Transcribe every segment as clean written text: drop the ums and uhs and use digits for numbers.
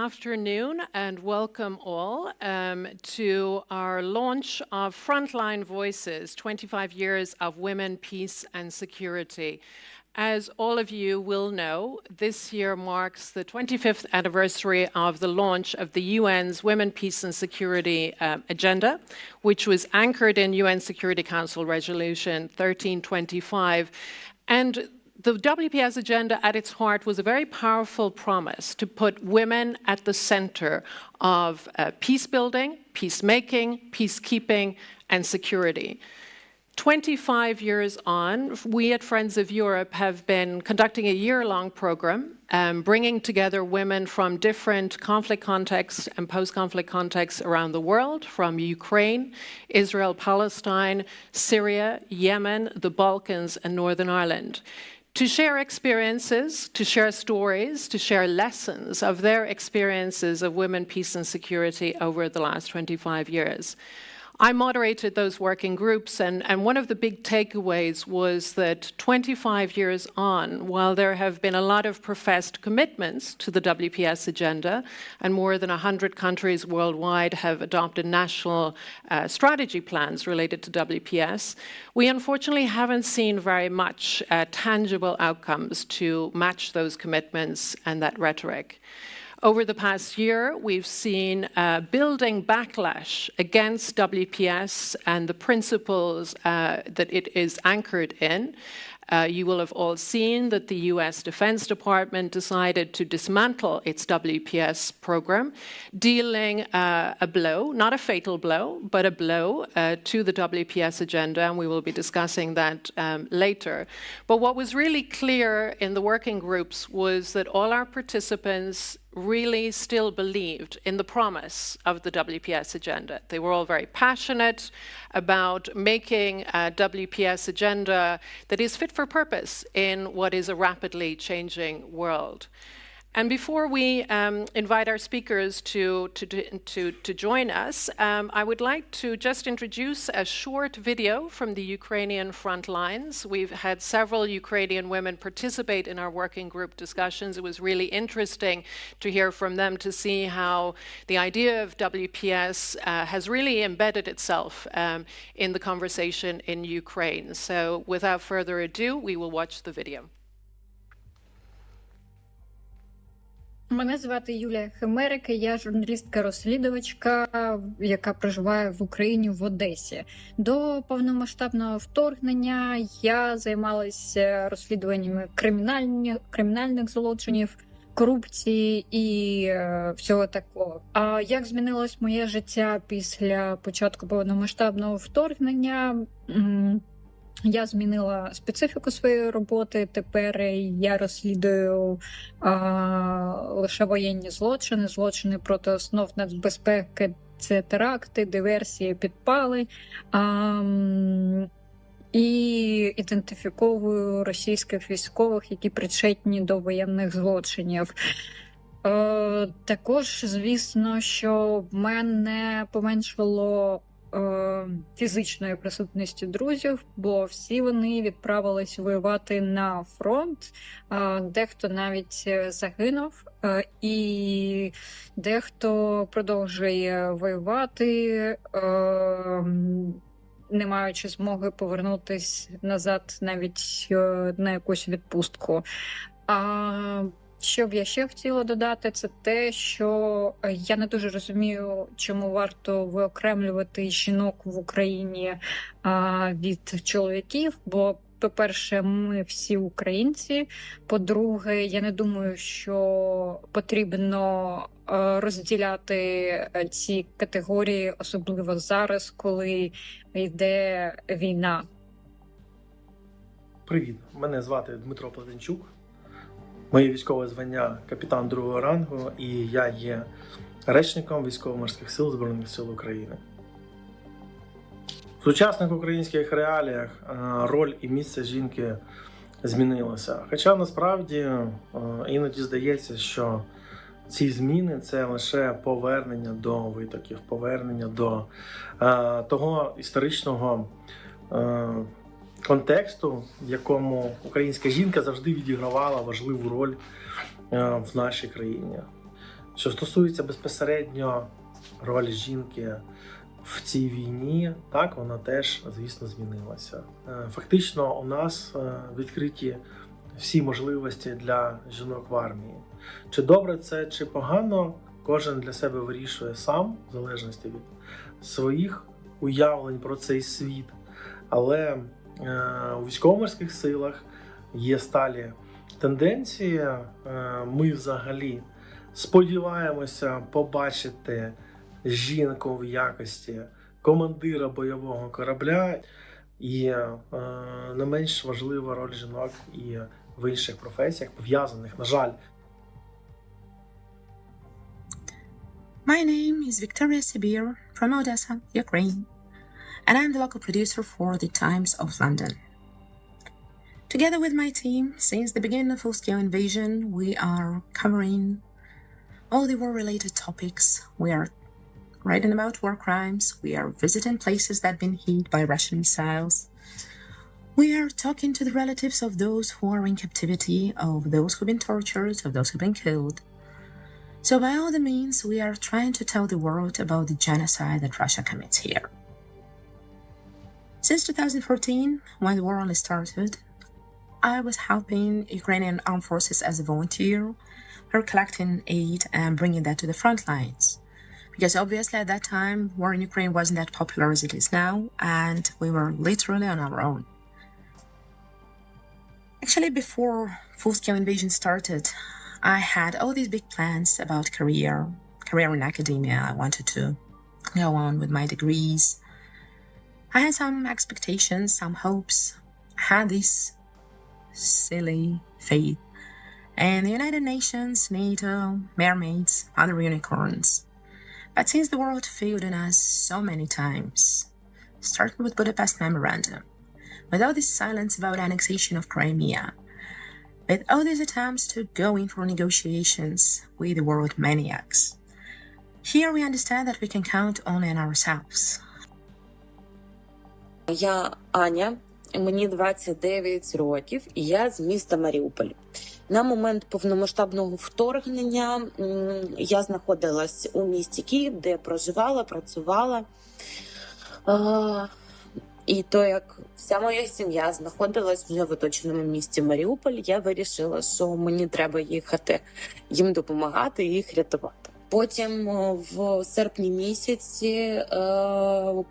afternoon and welcome all to our launch of Frontline Voices, 25 Years of Women, Peace and Security. As all of you will know, this year marks the 25th anniversary of the launch of the UN's Women, Peace and Security Agenda, which was anchored in UN Security Council Resolution 1325. And the WPS agenda at its heart was a very powerful promise to put women at the center of peace building, peacemaking, peacekeeping, and security. 25 years on, we at Friends of Europe have been conducting a year-long program, bringing together women from different conflict contexts and post-conflict contexts around the world, from Ukraine, Israel, Palestine, Syria, Yemen, the Balkans, and Northern Ireland, to share experiences, to share stories, to share lessons of their experiences of women, peace, and security over the last 25 years. I moderated those working groups, and one of the big takeaways was that 25 years on, while there have been a lot of professed commitments to the WPS agenda, and more than 100 countries worldwide have adopted national strategy plans related to WPS, we unfortunately haven't seen very much tangible outcomes to match those commitments and that rhetoric. Over the past year, we've seen building backlash against WPS and the principles that it is anchored in. You will have all seen that the US Defense Department decided to dismantle its WPS program, dealing a blow, not a fatal blow, but a blow to the WPS agenda, and we will be discussing that later. But what was really clear in the working groups was that all our participants really still believed in the promise of the WPS agenda. They were all very passionate about making a WPS agenda that is fit for purpose in what is a rapidly changing world. And before we invite our speakers to join us, I would like to just introduce a short video from the Ukrainian front lines. We've had several Ukrainian women participate in our working group discussions. It was really interesting to hear from them, to see how the idea of WPS has really embedded itself in the conversation in Ukraine. So without further ado, we will watch the video. Мене звати Юлія Химерика, я журналістка-розслідувачка, яка проживає в Україні, в Одесі. До повномасштабного вторгнення я займалася розслідуваннями кримінальних злочинів, корупції і всього такого. А як змінилось моє життя після початку повномасштабного вторгнення? Я змінила специфіку своєї роботи. Тепер я розслідую лише воєнні злочини, злочини проти основ нацбезпеки, це теракти, диверсії, підпали. І ідентифіковую російських військових, які причетні до воєнних злочинів. Також, звісно, що в мене поменшало фізичної присутності друзів, бо всі вони відправились воювати на фронт, дехто навіть загинув, і дехто продовжує воювати, не маючи змоги повернутись назад навіть на якусь відпустку. Що б я ще хотіла додати, це те, що я не дуже розумію, чому варто виокремлювати жінок в Україні від чоловіків, бо, по-перше, ми всі українці, по-друге, я не думаю, що потрібно розділяти ці категорії, особливо зараз, коли йде війна. Привіт, мене звати Дмитро Плетенчук. Моє військове звання – капітан другого рангу, і я є речником Військово-морських сил Збройних сил України. В сучасних українських реаліях роль і місце жінки змінилося. Хоча насправді іноді здається, що ці зміни – це лише повернення до витоків, повернення до того історичного контексту, в якому українська жінка завжди відігравала важливу роль в нашій країні. Що стосується безпосередньо ролі жінки в цій війні, так, вона теж, звісно, змінилася. Фактично, у нас відкриті всі можливості для жінок в армії. Чи добре це, чи погано, кожен для себе вирішує сам, в залежності від своїх уявлень про цей світ. Але у військово-морських силах є сталі тенденції. Ми взагалі сподіваємося побачити жінку в якості командира бойового корабля, і не менш важлива роль жінок і в інших професіях, пов'язаних, на жаль. My name is Victoria Sibir from Odessa, Ukraine, and I'm the local producer for The Times of London. Together with my team, since the beginning of full-scale invasion, we are covering all the war-related topics. We are writing about war crimes. We are visiting places that have been hit by Russian missiles. We are talking to the relatives of those who are in captivity, of those who've been tortured, of those who've been killed. So by all the means, we are trying to tell the world about the genocide that Russia commits here. Since 2014, when the war only started, I was helping Ukrainian armed forces as a volunteer, her collecting aid and bringing that to the front lines. Because obviously at that time, war in Ukraine wasn't that popular as it is now, and we were literally on our own. Actually, before full-scale invasion started, I had all these big plans about career in academia. I wanted to go on with my degrees. I had some expectations, some hopes. I had this silly faith in the United Nations, NATO, mermaids, other unicorns. But since the world failed in us so many times, starting with Budapest Memorandum, with all this silence about annexation of Crimea, with all these attempts to go in for negotiations with the world maniacs, here we understand that we can count only on ourselves. Я Аня, мені 29 років, і я з міста Маріуполь. На момент повномасштабного вторгнення я знаходилась у місті Київ, де проживала, працювала. І то, як вся моя сім'я знаходилась вже в оточеному місті Маріуполь, я вирішила, що мені треба їхати їм допомагати і їх рятувати. Потім в серпні місяці,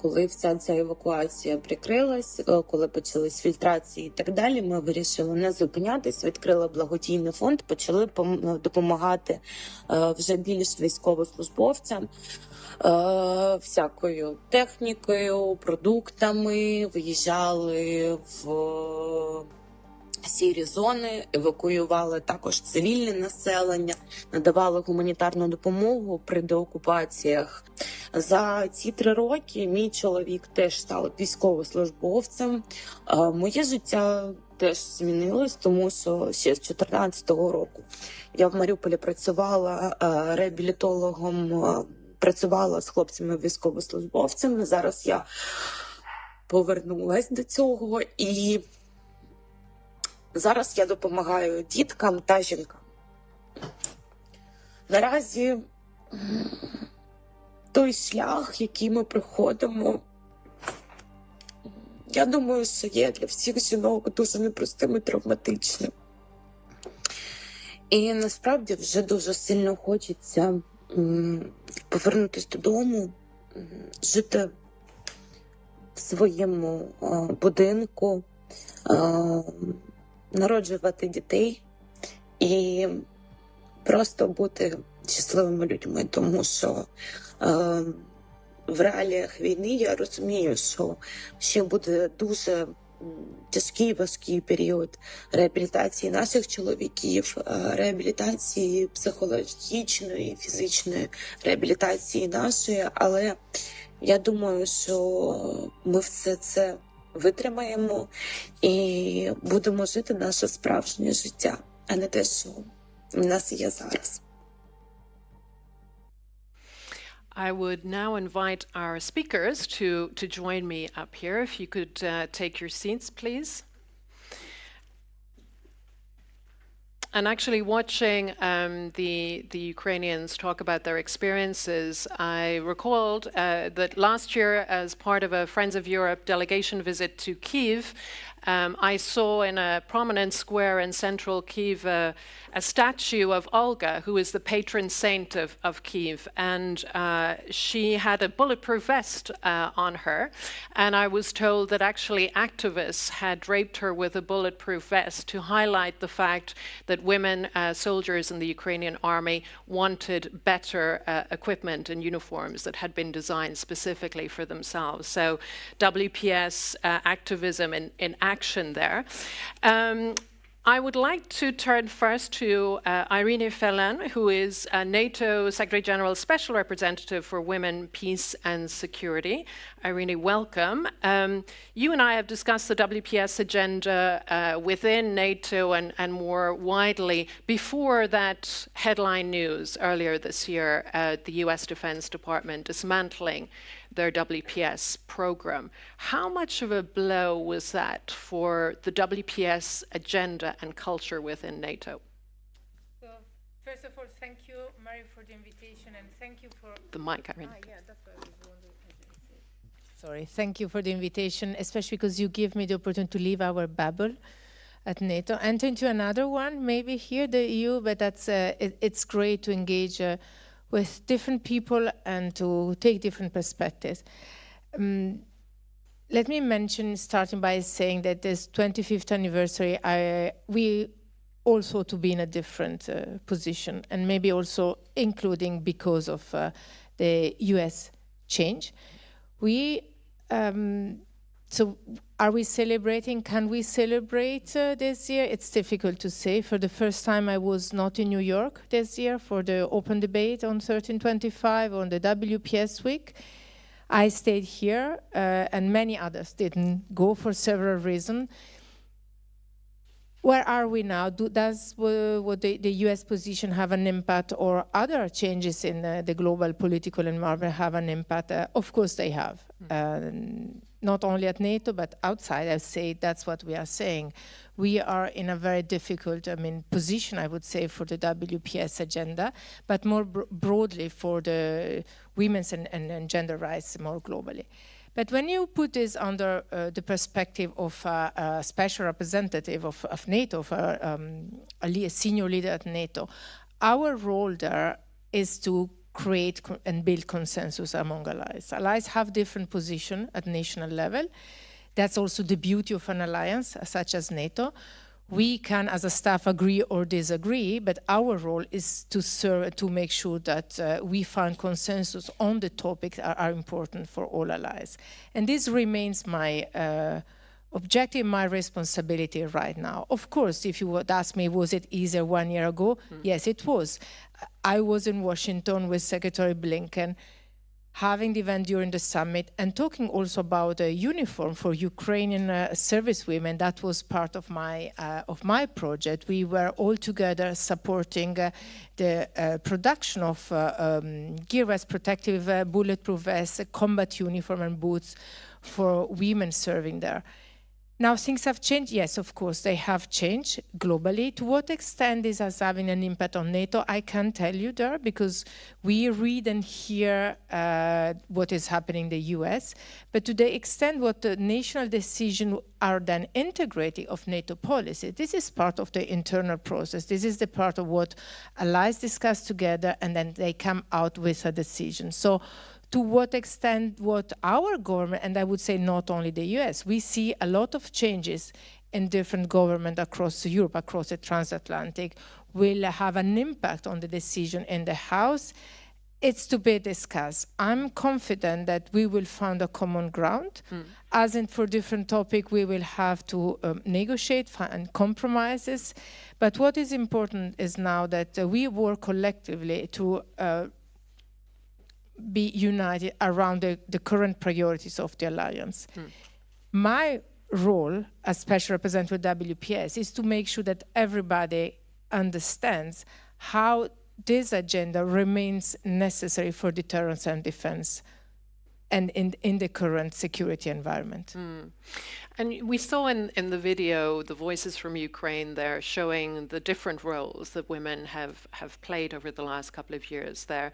коли вся ця евакуація прикрилась, коли почались фільтрації і так далі, ми вирішили не зупинятись, відкрили благодійний фонд, почали допомагати вже більш військовослужбовцям, всякою технікою, продуктами, виїжджали в сірі зони, евакуювали також цивільне населення, надавали гуманітарну допомогу при деокупаціях. За ці 3 роки мій чоловік теж став військовослужбовцем. Моє життя теж змінилось, тому що ще з 2014 року я в Маріуполі працювала реабілітологом, працювала з хлопцями-військовослужбовцями. Зараз я повернулась до цього і зараз я допомагаю діткам та жінкам. Наразі той шлях, який ми проходимо, я думаю, що є для всіх жінок дуже непростим і травматичним. І насправді вже дуже сильно хочеться повернутися додому, жити в своєму будинку, народжувати дітей і просто бути щасливими людьми, тому що в реаліях війни я розумію, що ще буде дуже тяжкий, важкий період реабілітації наших чоловіків, реабілітації психологічної, фізичної, реабілітації нашої, але я думаю, що ми все це витримаємо і будемо жити наше справжнє життя, а не те, що в нас є зараз. I would now invite our speakers to join me up here. If you could take your seats, please. And actually watching the Ukrainians talk about their experiences, I recalled that last year, as part of a Friends of Europe delegation visit to Kyiv, I saw in a prominent square in central Kyiv a statue of Olga, who is the patron saint of Kyiv. And she had a bulletproof vest on her. And I was told that actually activists had draped her with a bulletproof vest to highlight the fact that women soldiers in the Ukrainian army wanted better equipment and uniforms that had been designed specifically for themselves. So WPS activism in action there. I would like to turn first to Irene Felen, who is NATO Secretary General Special Representative for Women, Peace and Security. Irene, welcome. You and I have discussed the WPS agenda within NATO and more widely before that headline news earlier this year, the US Defense Department dismantling their WPS program. How much of a blow was that for the WPS agenda and culture within NATO? So, first of all, thank you, Mary, for the invitation, and thank you for... The mic, Irene. Yeah, that's what I was wondering. Sorry, thank you for the invitation, especially because you give me the opportunity to leave our bubble at NATO, enter into another one, maybe here, the EU, but that's it's great to engage with different people and to take different perspectives. Let me mention, starting by saying that this 25th anniversary, we also to be in a different position, and maybe also including because of the US change. So are we celebrating? Can we celebrate this year? It's difficult to say. For the first time, I was not in New York this year for the open debate on 1325 on the WPS week. I stayed here, and many others didn't go for several reasons. Where are we now? Does the US position have an impact, or other changes in the global political environment have an impact? Of course they have. Not only at NATO, but outside, I say that's what we are saying. We are in a very difficult, position, I would say, for the WPS agenda, but more broadly for the women's and gender rights more globally. But when you put this under the perspective of a special representative of NATO, of a senior leader at NATO, our role there is to create and build consensus among allies. Allies have different positions at national level. That's also the beauty of an alliance such as NATO. We can, as a staff, agree or disagree, but our role is to serve, to make sure that we find consensus on the topics that are important for all allies. And this remains my objective, my responsibility right now. Of course, if you would ask me, was it easier 1 year ago? Yes, it was. I was in Washington with Secretary Blinken, having the event during the summit, and talking also about a uniform for Ukrainian service women. That was part of my project. We were all together supporting the production of gear vests, protective bulletproof vests, combat uniform and boots for women serving there. Now, things have changed. Yes, of course, they have changed globally. To what extent this is having an impact on NATO, I can't tell you there, because we read and hear what is happening in the US. But to the extent what the national decisions are then integrating of NATO policy, this is part of the internal process. This is the part of what allies discuss together, and then they come out with a decision. So, to what extent what our government, and I would say not only the US, we see a lot of changes in different governments across Europe, across the transatlantic, will have an impact on the decision in the House. It's to be discussed. I'm confident that we will find a common ground. As in for different topics, we will have to negotiate, find compromises. But what is important is now that we work collectively to be united around the current priorities of the alliance. My role as Special Representative WPS is to make sure that everybody understands how this agenda remains necessary for deterrence and defense and in the current security environment. And we saw in the video the voices from Ukraine there showing the different roles that women have played over the last couple of years there.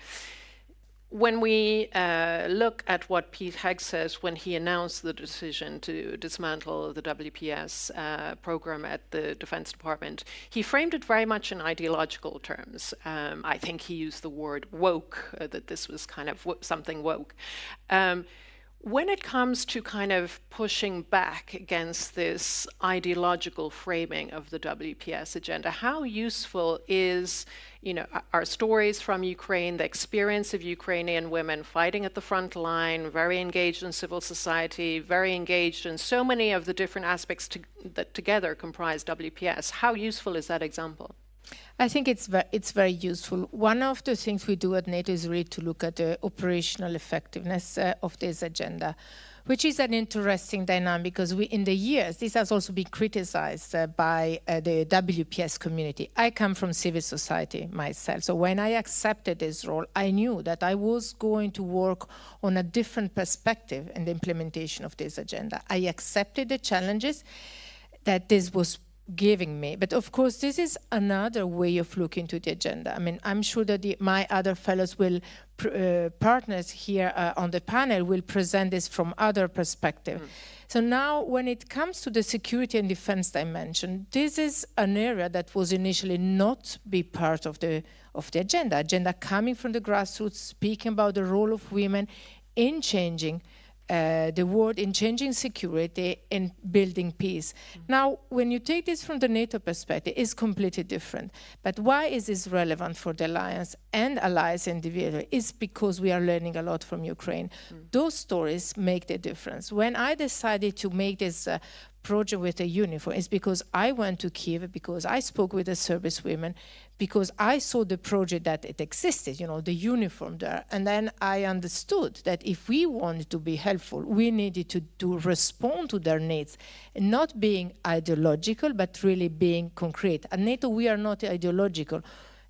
When we look at what Pete Hegg says when he announced the decision to dismantle the WPS program at the Defense Department, he framed it very much in ideological terms. I think he used the word woke, that this was kind of something woke. When it comes to kind of pushing back against this ideological framing of the WPS agenda, how useful is, our stories from Ukraine, the experience of Ukrainian women fighting at the front line, very engaged in civil society, very engaged in so many of the different aspects that together comprise WPS? How useful is that example? I think it's very useful. One of the things we do at NATO is really to look at the operational effectiveness of this agenda, which is an interesting dynamic because in the years, this has also been criticized by the WPS community. I come from civil society myself, so when I accepted this role, I knew that I was going to work on a different perspective in the implementation of this agenda. I accepted the challenges that this was giving me. But of course, this is another way of looking to the agenda. I mean, I'm sure that my other fellows will, partners here on the panel will present this from other perspective. So now when it comes to the security and defense dimension, this is an area that was initially not be part of the agenda coming from the grassroots, speaking about the role of women in changing the world, in changing security and building peace. Now, when you take this from the NATO perspective, it's completely different. But why is this relevant for the alliance and allies individually? It's because we are learning a lot from Ukraine. Those stories make the difference. When I decided to make this project with a uniform, it's because I went to Kiev, because I spoke with the service women, because I saw the project that it existed, the uniform there. And then I understood that if we wanted to be helpful, we needed to respond to their needs, and not being ideological, but really being concrete. At NATO, we are not ideological.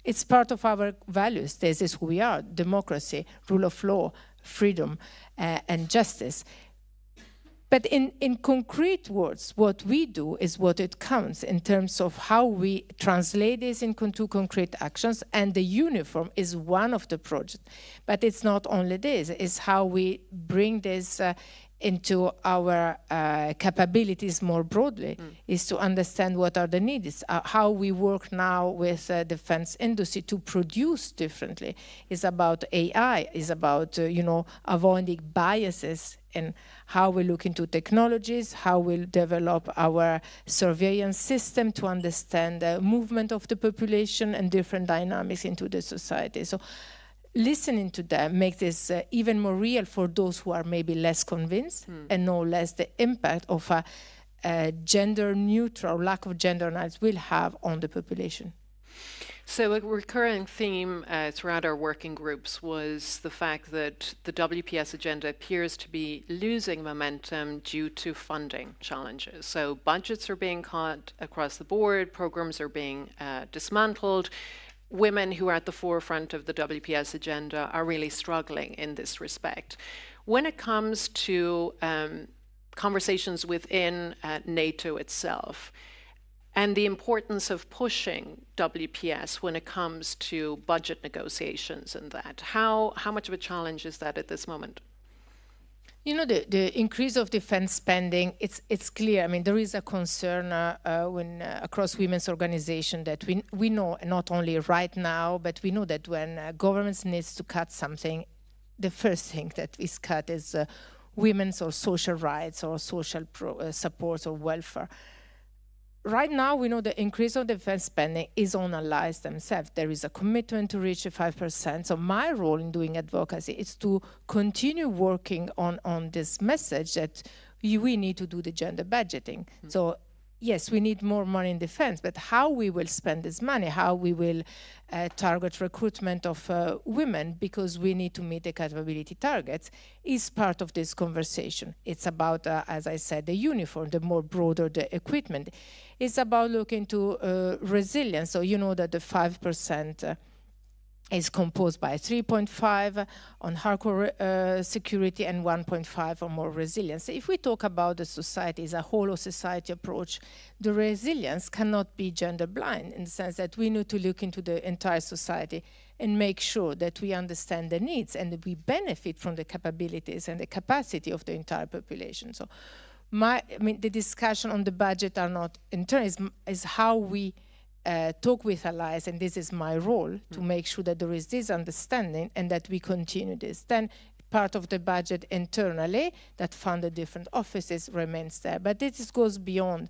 It's part of our values. This is who we are: democracy, rule of law, freedom, and justice. But in concrete words, what we do is what it counts in terms of how we translate this into concrete actions, and the uniform is one of the projects. But it's not only this, it's how we bring this into our capabilities more broadly, is to understand what are the needs, how we work now with defense industry to produce differently. It's about AI, it's about avoiding biases, and how we look into technologies, how we develop our surveillance system to understand the movement of the population and different dynamics into the society. So listening to them makes this even more real for those who are maybe less convinced and know less the impact of a gender neutral, lack of gender analysis will have on the population. So a recurring theme throughout our working groups was the fact that the WPS agenda appears to be losing momentum due to funding challenges. So budgets are being cut across the board, programs are being dismantled. Women who are at the forefront of the WPS agenda are really struggling in this respect. When it comes to conversations within NATO itself, and the importance of pushing WPS when it comes to budget negotiations and that, how much of a challenge is that at this moment? The increase of defense spending, it's clear. I mean, there is a concern across women's organizations that we know, not only right now, but we know that when governments needs to cut something, the first thing that is cut is women's or social rights or social supports or welfare. Right now, we know the increase of defense spending is on allies themselves. There is a commitment to reach 5%. So my role in doing advocacy is to continue working on this message that we need to do the gender budgeting. So yes, we need more money in defense, but how we will spend this money, how we will target recruitment of women, because we need to meet the capability targets, is part of this conversation. It's about, as I said, the uniform, the more broader the equipment. It's about looking to resilience. So you know that the 5% is composed by 3.5 on hardcore security and 1.5 on more resilience. If we talk about the society as a whole of society approach, the resilience cannot be gender blind in the sense that we need to look into the entire society and make sure that we understand the needs and that we benefit from the capabilities and the capacity of the entire population. So the discussion on the budget are not internal, is how we talk with allies, and this is my role, to make sure that there is this understanding and that we continue this. Then part of the budget internally that fund the different offices remains there. But this goes beyond.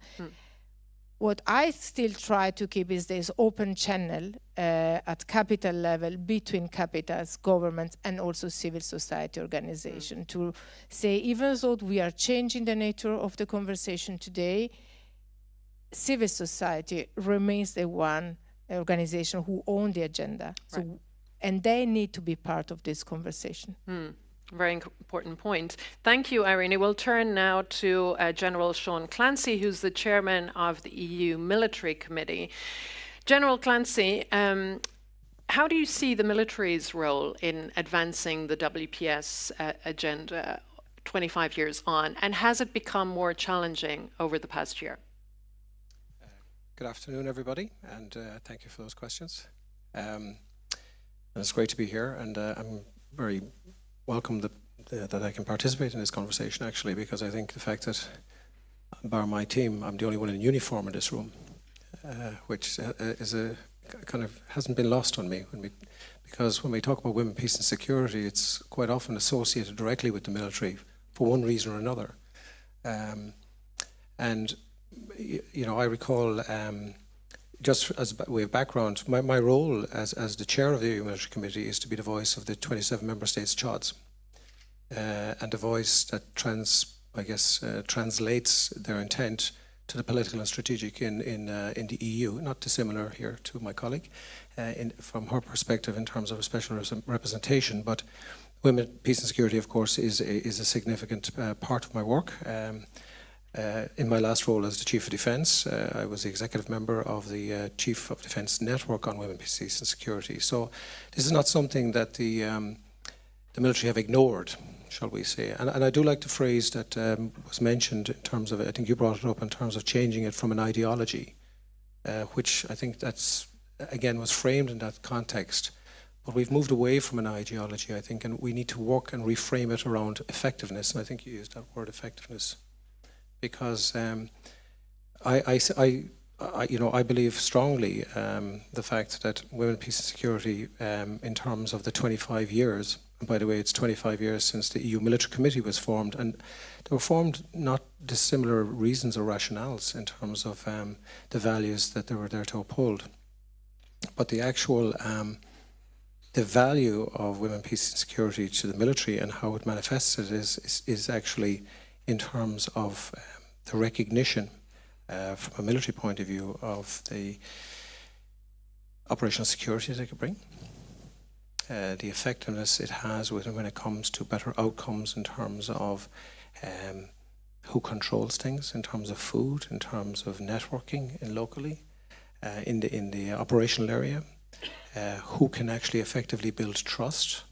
What I still try to keep is this open channel at capital level between capitals, governments, and also civil society organization to say, even though we are changing the nature of the conversation today, civil society remains the one organization who own the agenda. Right. So, and they need to be part of this conversation. Very important point. Thank you, Irene. We'll turn now to General Sean Clancy, who's the chairman of the EU Military Committee. General Clancy, how do you see the military's role in advancing the WPS agenda 25 years on, and has it become more challenging over the past year? Good afternoon, everybody, and thank you for those questions. And it's great to be here, and I'm very welcome that I can participate in this conversation, actually, because I think the fact that, bar my team, I'm the only one in uniform in this room, which is a kind of hasn't been lost on me because when we talk about women, peace and security, it's quite often associated directly with the military for one reason or another. And you know, I recall, just as a way of background, my role as the chair of the EU Military Committee is to be the voice of the 27 member states' CHODs, and the voice that translates their intent to the political and strategic in the EU. Not dissimilar here to my colleague, from her perspective in terms of a special representation. But women, peace and security, of course, is a significant part of my work. In my last role as the Chief of Defence, I was the executive member of the Chief of Defence Network on Women, Peace and Security. So this is not something that the military have ignored, shall we say. And I do like the phrase that was mentioned in terms of, I think you brought it up, in terms of changing it from an ideology, which I think that's, again, was framed in that context. But we've moved away from an ideology, I think, and we need to work and reframe it around effectiveness. And I think you used that word, effectiveness. Because I believe strongly the fact that women, peace and security, in terms of the 25 years, and by the way, it's 25 years since the EU Military Committee was formed, and they were formed not dissimilar reasons or rationales in terms of the values that they were there to uphold. But the actual, the value of women, peace and security to the military and how it manifests it is actually in terms of the recognition from a military point of view of the operational security they could bring, the effectiveness it has when it comes to better outcomes in terms of who controls things, in terms of food, in terms of networking locally, in the operational area, who can actually effectively build trust,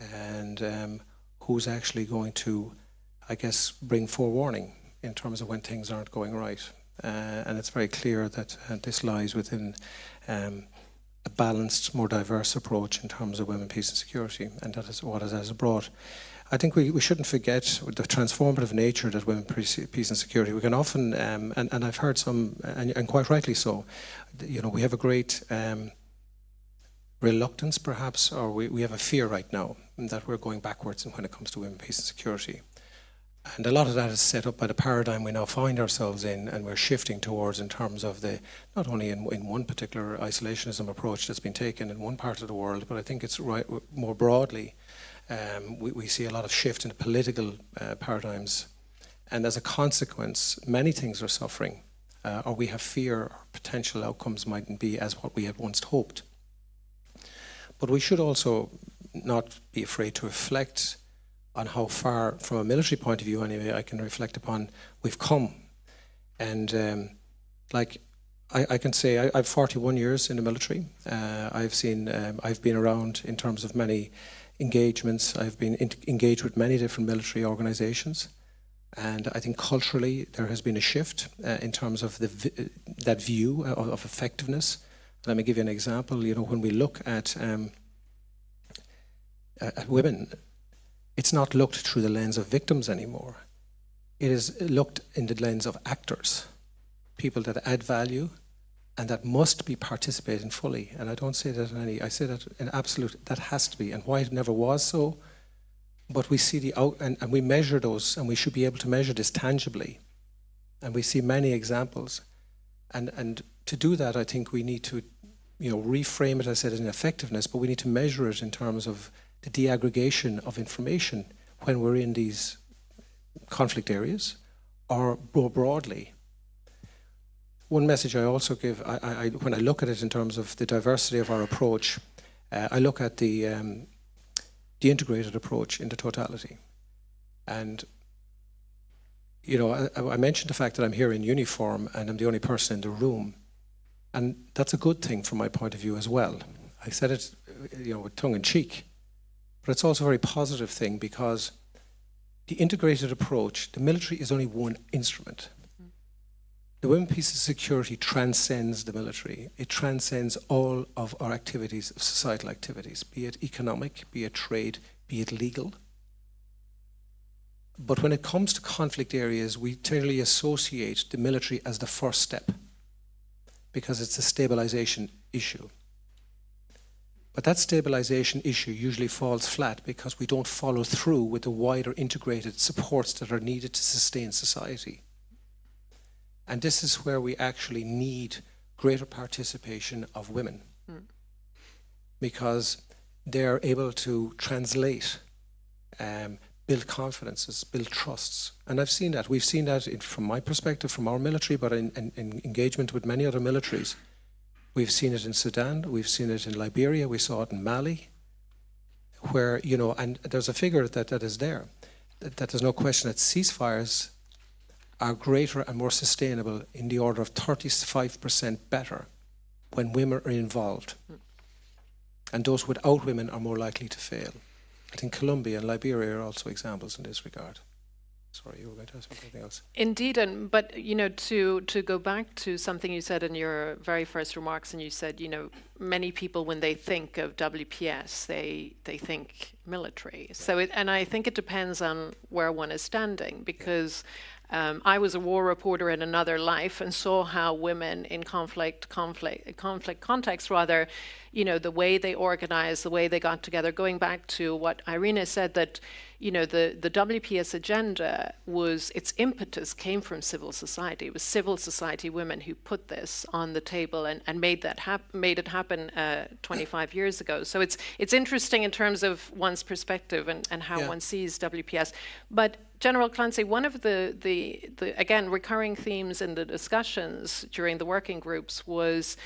and who's actually going to, I guess, bring forewarning in terms of when things aren't going right. And it's very clear that this lies within a balanced, more diverse approach in terms of women, peace and security, and that is what it has brought. I think we shouldn't forget the transformative nature that women, peace and security. We can often, and I've heard some, and quite rightly so, you know, we have a great reluctance perhaps, or we have a fear right now that we're going backwards when it comes to women, peace and security. And a lot of that is set up by the paradigm we now find ourselves in, and we're shifting towards in terms of the, not only in one particular isolationism approach that's been taken in one part of the world, but I think it's right more broadly. We see a lot of shift in the political paradigms, and as a consequence, many things are suffering, or we have fear or potential outcomes mightn't be as what we had once hoped. But we should also not be afraid to reflect on how far, from a military point of view anyway, I can reflect upon we've come. And like I can say I've 41 years in the military. I've been around in terms of many engagements. I've been engaged with many different military organizations. And I think culturally there has been a shift in terms of that view of effectiveness. Let me give you an example. You know, when we look at women, it's not looked through the lens of victims anymore. It is looked in the lens of actors, people that add value and that must be participating fully. And I don't say that I say that in absolute, that has to be. And why it never was so, but we see and we measure those, and we should be able to measure this tangibly. And we see many examples. And to do that, I think we need to, you know, reframe it, I said, in effectiveness, but we need to measure it in terms of the de-aggregation of information when we're in these conflict areas, or more broadly. One message I also give, when I look at it in terms of the diversity of our approach, I look at the integrated approach in the totality. And, you know, I mentioned the fact that I'm here in uniform and I'm the only person in the room. And that's a good thing from my point of view as well. I said it, you know, with tongue in cheek, but it's also a very positive thing, because the integrated approach, the military is only one instrument. The Women, Peace and Security transcends the military. It transcends all of our activities, societal activities, be it economic, be it trade, be it legal. But when it comes to conflict areas, we generally associate the military as the first step, because it's a stabilization issue. But that stabilization issue usually falls flat because we don't follow through with the wider integrated supports that are needed to sustain society. And this is where we actually need greater participation of women, because they're able to translate, build confidences, build trusts. And I've seen that. We've seen that from my perspective, from our military, but in engagement with many other militaries. We've seen it in Sudan, we've seen it in Liberia, we saw it in Mali, where, you know, and there's a figure that is there, that there's no question that ceasefires are greater and more sustainable in the order of 35% better when women are involved. And those without women are more likely to fail. I think Colombia and Liberia are also examples in this regard. Sorry, you were going to ask something else. Indeed, but you know, to go back to something you said in your very first remarks, and you said, you know, many people when they think of WPS, they think military. So and I think it depends on where one is standing, because I was a war reporter in another life and saw how women in conflict context, rather, you know, the way they organized, the way they got together, going back to what Irina said, that, you know, the WPS agenda was, its impetus came from civil society. It was civil society women who put this on the table and made it happen 25 years ago. So it's interesting in terms of one's perspective and how one sees WPS. But General Clancy, one of the again recurring themes in the discussions during the working groups was,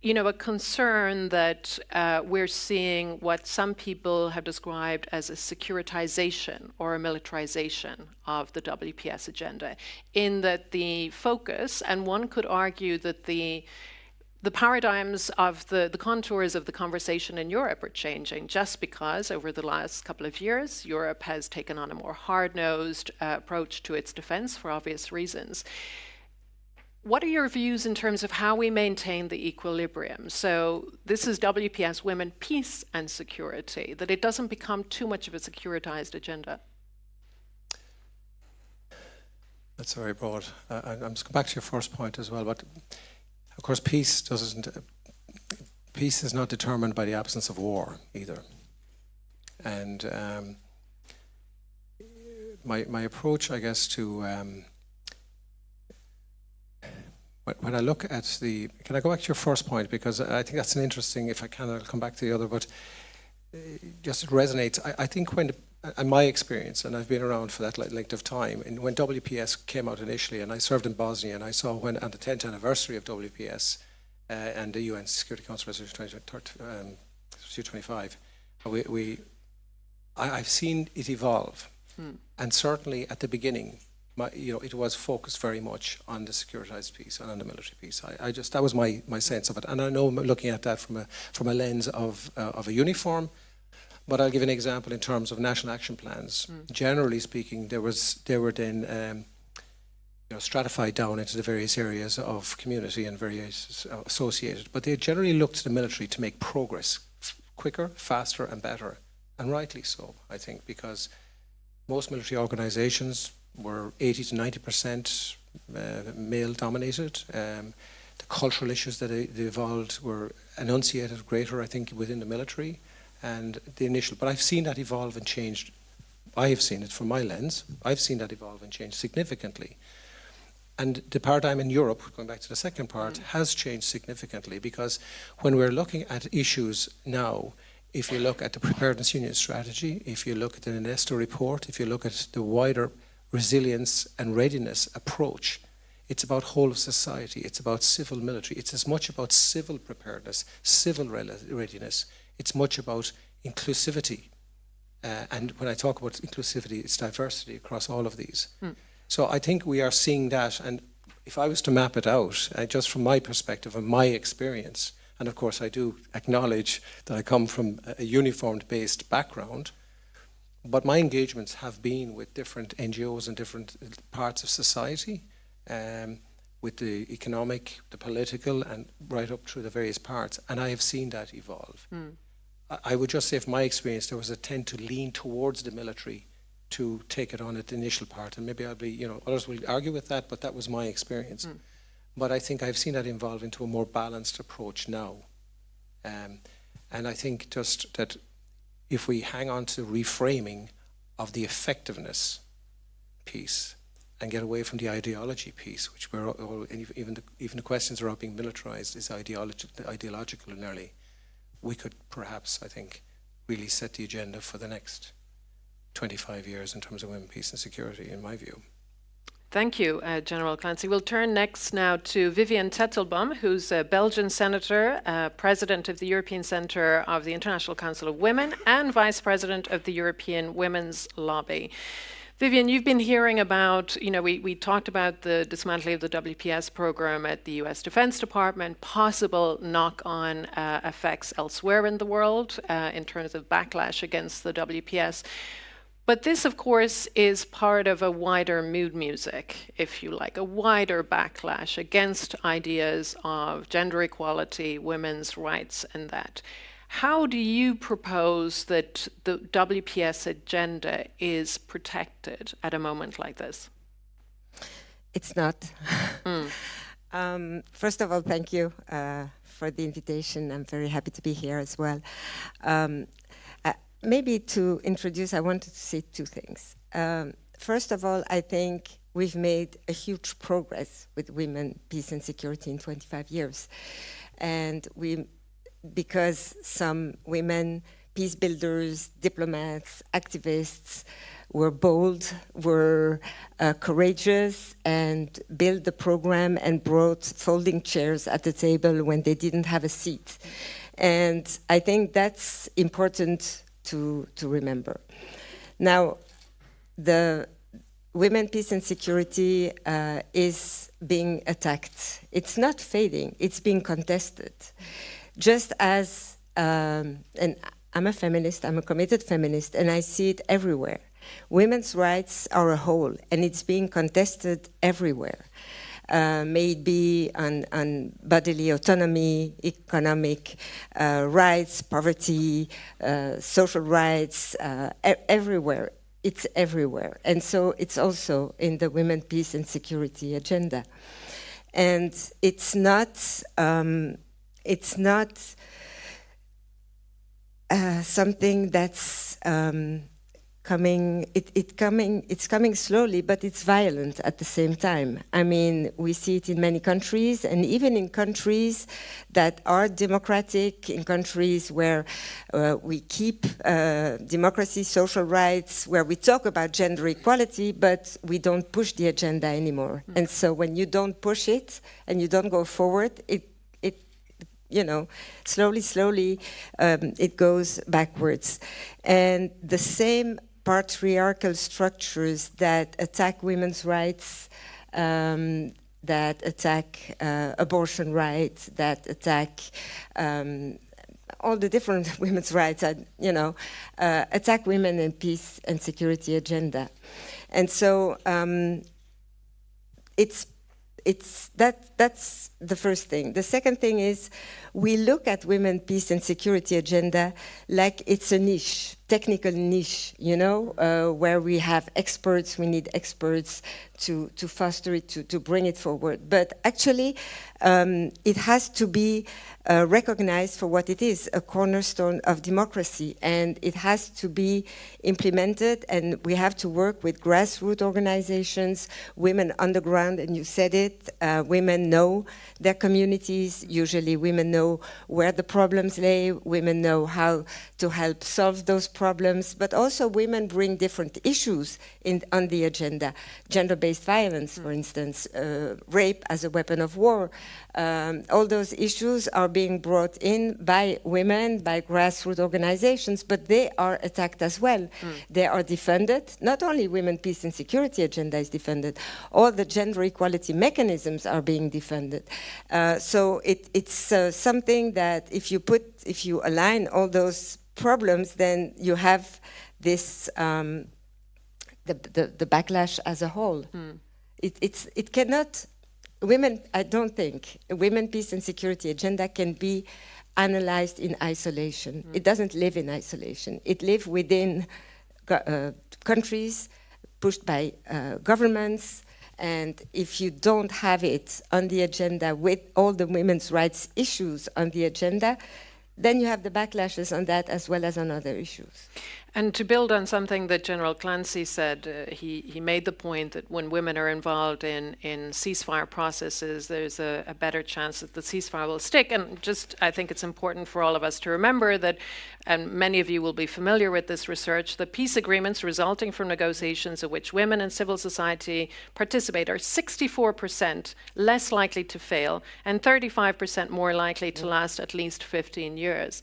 you know, a concern that we're seeing what some people have described as a securitization or a militarization of the WPS agenda, in that the focus, and one could argue that the paradigms of the contours of the conversation in Europe are changing, just because over the last couple of years, Europe has taken on a more hard-nosed approach to its defense for obvious reasons. What are your views in terms of how we maintain the equilibrium? So this is WPS, Women, Peace and Security, that it doesn't become too much of a securitized agenda. That's very broad. I'm just going back to your first point as well, but of course peace is not determined by the absence of war either. And my approach, I guess, to when I look at can I go back to your first point, because I think that's an interesting, if I can, I'll come back to the other, but just it resonates. I think when, in my experience, and I've been around for that length of time, and when WPS came out initially, and I served in Bosnia, and I saw when, on the 10th anniversary of WPS and the UN Security Council Resolution 225, I've seen it evolve. And certainly at the beginning, it was focused very much on the securitized piece and on the military piece. That was my sense of it. And I know I'm looking at that from a lens of a uniform, but I'll give an example in terms of national action plans. Generally speaking, they were then stratified down into the various areas of community and various associated, but they generally looked to the military to make progress quicker, faster and better, and rightly so, I think, because most military organizations were 80 to 90% male dominated. The cultural issues that they evolved were enunciated greater, I think, within the military and the initial, but I've seen that evolve and change. I have seen it from my lens. I've seen that evolve and change significantly. And the paradigm in Europe, going back to the second part, has changed significantly, because when we're looking at issues now, if you look at the Preparedness Union strategy, if you look at the NATO report, if you look at the wider resilience and readiness approach, it's about whole of society, it's about civil military, it's as much about civil preparedness, civil readiness, it's much about inclusivity. And when I talk about inclusivity, it's diversity across all of these. So I think we are seeing that, and if I was to map it out, just from my perspective and my experience, and of course I do acknowledge that I come from a uniformed-based background, but my engagements have been with different NGOs and different parts of society, with the economic, the political, and right up through the various parts, and I have seen that evolve. I would just say, from my experience, there was a tend to lean towards the military to take it on at the initial part, and maybe I'll be, others will argue with that, but that was my experience. But I think I've seen that evolve into a more balanced approach now. And I think just that if we hang on to reframing of the effectiveness piece and get away from the ideology piece, which we're all, even the questions around being militarized is ideological nearly, we could perhaps, I think, really set the agenda for the next 25 years in terms of women, peace and security, in my view. Thank you, General Clancy. We'll turn next now to Vivian Tettelbaum, who's a Belgian senator, president of the European Centre of the International Council of Women, and vice president of the European Women's Lobby. Vivian, you've been hearing about, we talked about the dismantling of the WPS program at the US Defense Department, possible knock-on effects elsewhere in the world in terms of backlash against the WPS. But this, of course, is part of a wider mood music, if you like, a wider backlash against ideas of gender equality, women's rights, and that. How do you propose that the WPS agenda is protected at a moment like this? It's not. First of all, thank you for the invitation. I'm very happy to be here as well. Maybe to introduce, I wanted to say two things. First of all, I think we've made a huge progress with women, peace and security in 25 years. And because some women, peace builders, diplomats, activists, were bold, were courageous, and built the program and brought folding chairs at the table when they didn't have a seat. And I think that's important to remember. Now, the women, peace and security is being attacked. It's not fading, it's being contested. Just as, and I'm a feminist, I'm a committed feminist, and I see it everywhere. Women's rights are a whole, and it's being contested everywhere. May it be on bodily autonomy, economic rights, poverty, social rights, everywhere. It's everywhere. And so it's also in the women, peace and security agenda. And it's not something that's it's coming slowly, but it's violent at the same time. I mean, we see it in many countries, and even in countries that are democratic, in countries where we keep democracy, social rights, where we talk about gender equality, but we don't push the agenda anymore. And so when you don't push it and you don't go forward, slowly, it goes backwards. And the same patriarchal structures that attack women's rights, that attack abortion rights, that attack all the different women's rights, attack women in peace and security agenda. And so that's the first thing. The second thing is we look at women, peace and security agenda like it's a niche, technical niche, where we have experts, we need experts to foster it, to bring it forward. But actually, it has to be recognized for what it is, a cornerstone of democracy, and it has to be implemented, and we have to work with grassroots organizations, women on the ground, and you said it, women know their communities, usually women know where the problems lay, women know how to help solve those problems, but also women bring different issues on the agenda. Gender-based violence, for instance, rape as a weapon of war, all those issues are being brought in by women, by grassroots organizations, but they are attacked as well. They are defended. Not only women, peace and security agenda is defended, all the gender equality mechanisms are being defended. So it's something that if you align all those problems, then you have this, the backlash as a whole. It cannot, I don't think, women, peace and security agenda can be analyzed in isolation. It doesn't live in isolation. It lives within countries, pushed by governments, and if you don't have it on the agenda with all the women's rights issues on the agenda, then you have the backlashes on that as well as on other issues. And to build on something that General Clancy said, he made the point that when women are involved in ceasefire processes, there's a better chance that the ceasefire will stick. And just, I think it's important for all of us to remember that, and many of you will be familiar with this research, that peace agreements resulting from negotiations in which women and civil society participate are 64% less likely to fail and 35% more likely to last at least 15 years.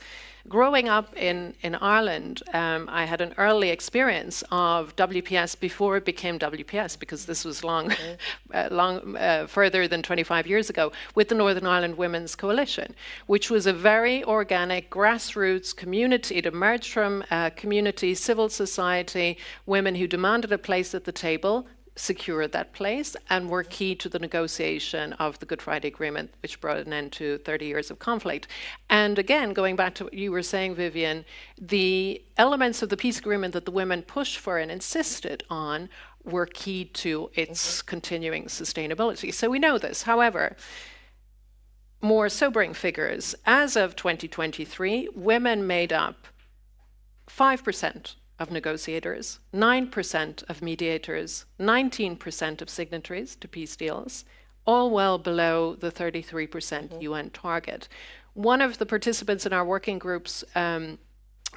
Growing up in Ireland, I had an early experience of WPS before it became WPS, because this was long further than 25 years ago, with the Northern Ireland Women's Coalition, which was a very organic grassroots community. It emerged from community, civil society, women who demanded a place at the table, secured that place, and were key to the negotiation of the Good Friday Agreement, which brought an end to 30 years of conflict. And again, going back to what you were saying, Vivian, the elements of the peace agreement that the women pushed for and insisted on were key to its continuing sustainability. So we know this. However, more sobering figures. As of 2023, women made up 5% of negotiators, 9% of mediators, 19% of signatories to peace deals, all well below the 33% UN target. One of the participants in our working groups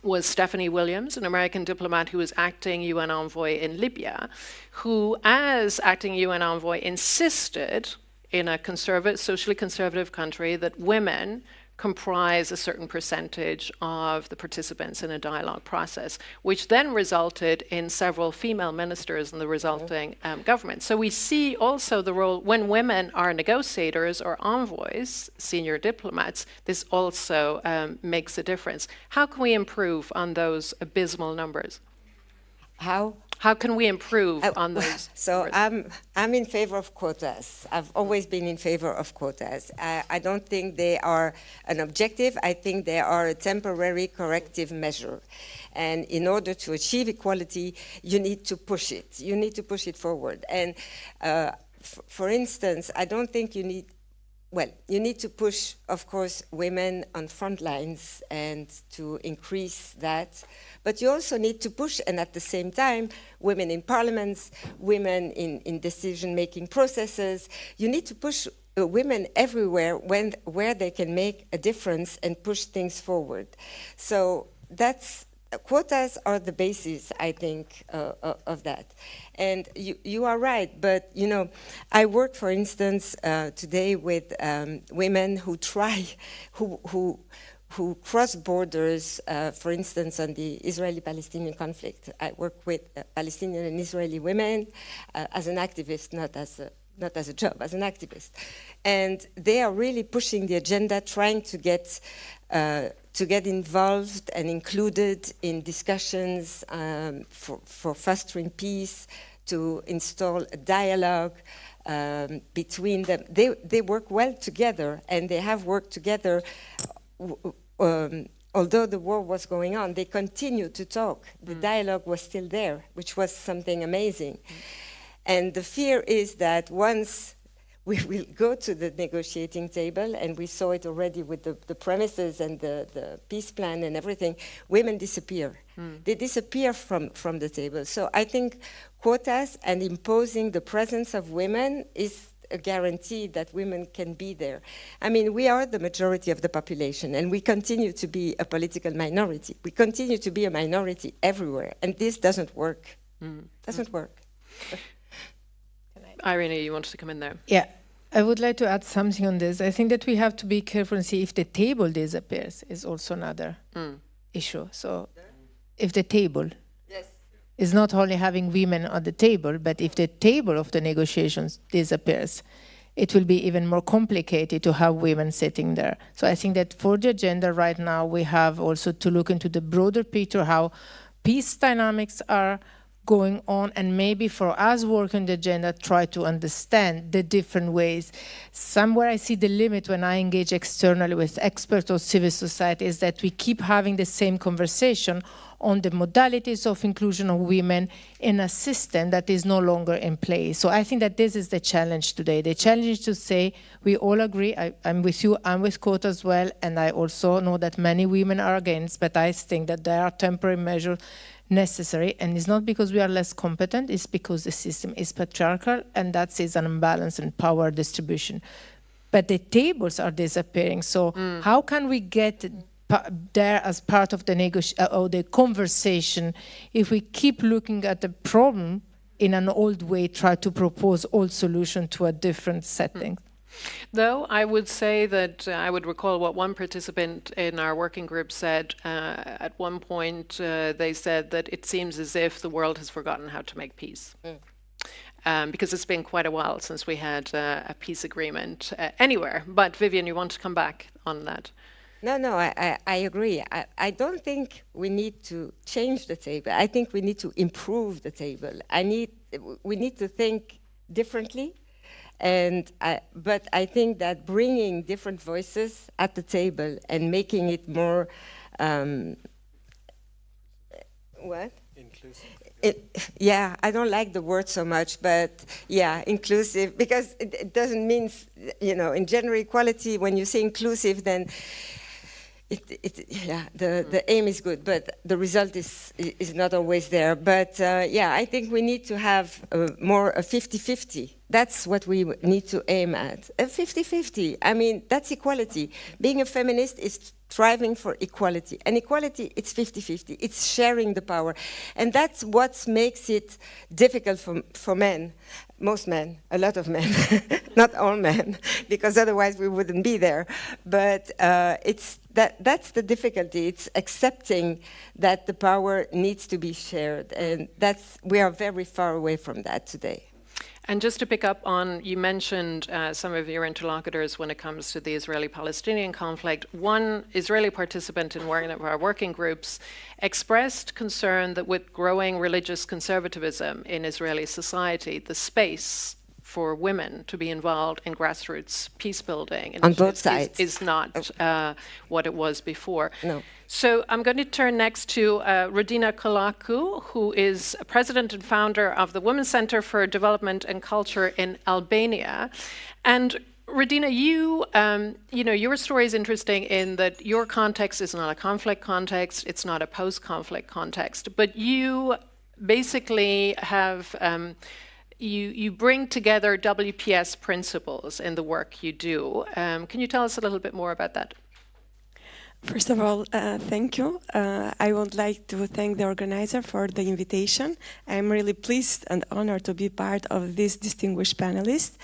was Stephanie Williams, an American diplomat who was acting UN envoy in Libya, who, as acting UN envoy, insisted in a socially conservative country that women comprise a certain percentage of the participants in a dialogue process, which then resulted in several female ministers in the resulting government. So we see also the role, when women are negotiators or envoys, senior diplomats, this also makes a difference. How can we improve on those abysmal numbers? How can we improve on those? So I'm in favor of quotas. I've always been in favor of quotas. I don't think they are an objective. I think they are a temporary corrective measure. And in order to achieve equality, you need to push it. You need to push it forward. And for instance, I don't think you need, well, you need to push, of course, women on front lines and to increase that. But you also need to push, and at the same time, women in parliaments, women in decision-making processes. You need to push women everywhere where they can make a difference and push things forward. So quotas are the basis, I think, of that. And you are right, but I work, for instance, today with women who who cross borders, for instance, on the Israeli-Palestinian conflict. I work with Palestinian and Israeli women as an activist, not as a job, as an activist. And they are really pushing the agenda, trying to get involved and included in discussions for fostering peace, to install a dialogue between them. They work well together, and they have worked together. Although the war was going on, they continued to talk. The dialogue was still there, which was something amazing. And the fear is that once we will go to the negotiating table, and we saw it already with the premises and the peace plan and everything, women disappear. They disappear from the table. So I think quotas and imposing the presence of women is a guarantee that women can be there. I mean, we are the majority of the population, and we continue to be a political minority. We continue to be a minority everywhere, and this doesn't work. Doesn't work. Irina, you wanted to come in there? Yeah, I would like to add something on this. I think that we have to be careful and see if the table disappears is also another issue. So if the table is not only having women at the table, but if the table of the negotiations disappears, it will be even more complicated to have women sitting there. So I think that for the agenda right now, we have also to look into the broader picture, how peace dynamics are going on, and maybe for us working the agenda, try to understand the different ways. Somewhere I see the limit when I engage externally with experts or civil society is that we keep having the same conversation on the modalities of inclusion of women in a system that is no longer in place. So I think that this is the challenge today. The challenge is to say, we all agree, I'm with you, I'm with Quote as well, and I also know that many women are against, but I think that there are temporary measures necessary, and it's not because we are less competent, it's because the system is patriarchal, and that is an imbalance in power distribution. But the tables are disappearing, so how can we get there as part of the or the conversation if we keep looking at the problem in an old way, try to propose old solution to a different setting? Though I would say that I would recall what one participant in our working group said. At one point, they said that it seems as if the world has forgotten how to make peace. Because it's been quite a while since we had a peace agreement anywhere. But Vivian, you want to come back on that? No, I agree. I don't think we need to change the table. I think we need to improve the table. We need to think differently. But I think that bringing different voices at the table and making it more, Inclusive. Yeah, I don't like the word so much, but yeah, inclusive, because it doesn't mean, in gender equality, when you say inclusive, then the aim is good, but the result is not always there. But I think we need to have more a 50-50. That's what we need to aim at. A 50-50. I mean, that's equality. Being a feminist is striving for equality. And equality, it's 50-50. It's sharing the power. And that's what makes it difficult for men. Most men, a lot of men, not all men, because otherwise we wouldn't be there. But that's the difficulty. It's accepting that the power needs to be shared. And we are very far away from that today. And just to pick up on, you mentioned some of your interlocutors when it comes to the Israeli-Palestinian conflict. One Israeli participant in one of our working groups expressed concern that with growing religious conservatism in Israeli society, the space for women to be involved in grassroots peace building on both sides is not what it was before. No. So I'm going to turn next to Rodina Kolaku, who is president and founder of the Women's Center for Development and Culture in Albania. And Rodina, your story is interesting in that your context is not a conflict context, it's not a post-conflict context, but you basically have you bring together WPS principles in the work you do. Can you tell us a little bit more about that? First of all, thank you. I would like to thank the organizer for the invitation. I'm really pleased and honored to be part of this distinguished panelist.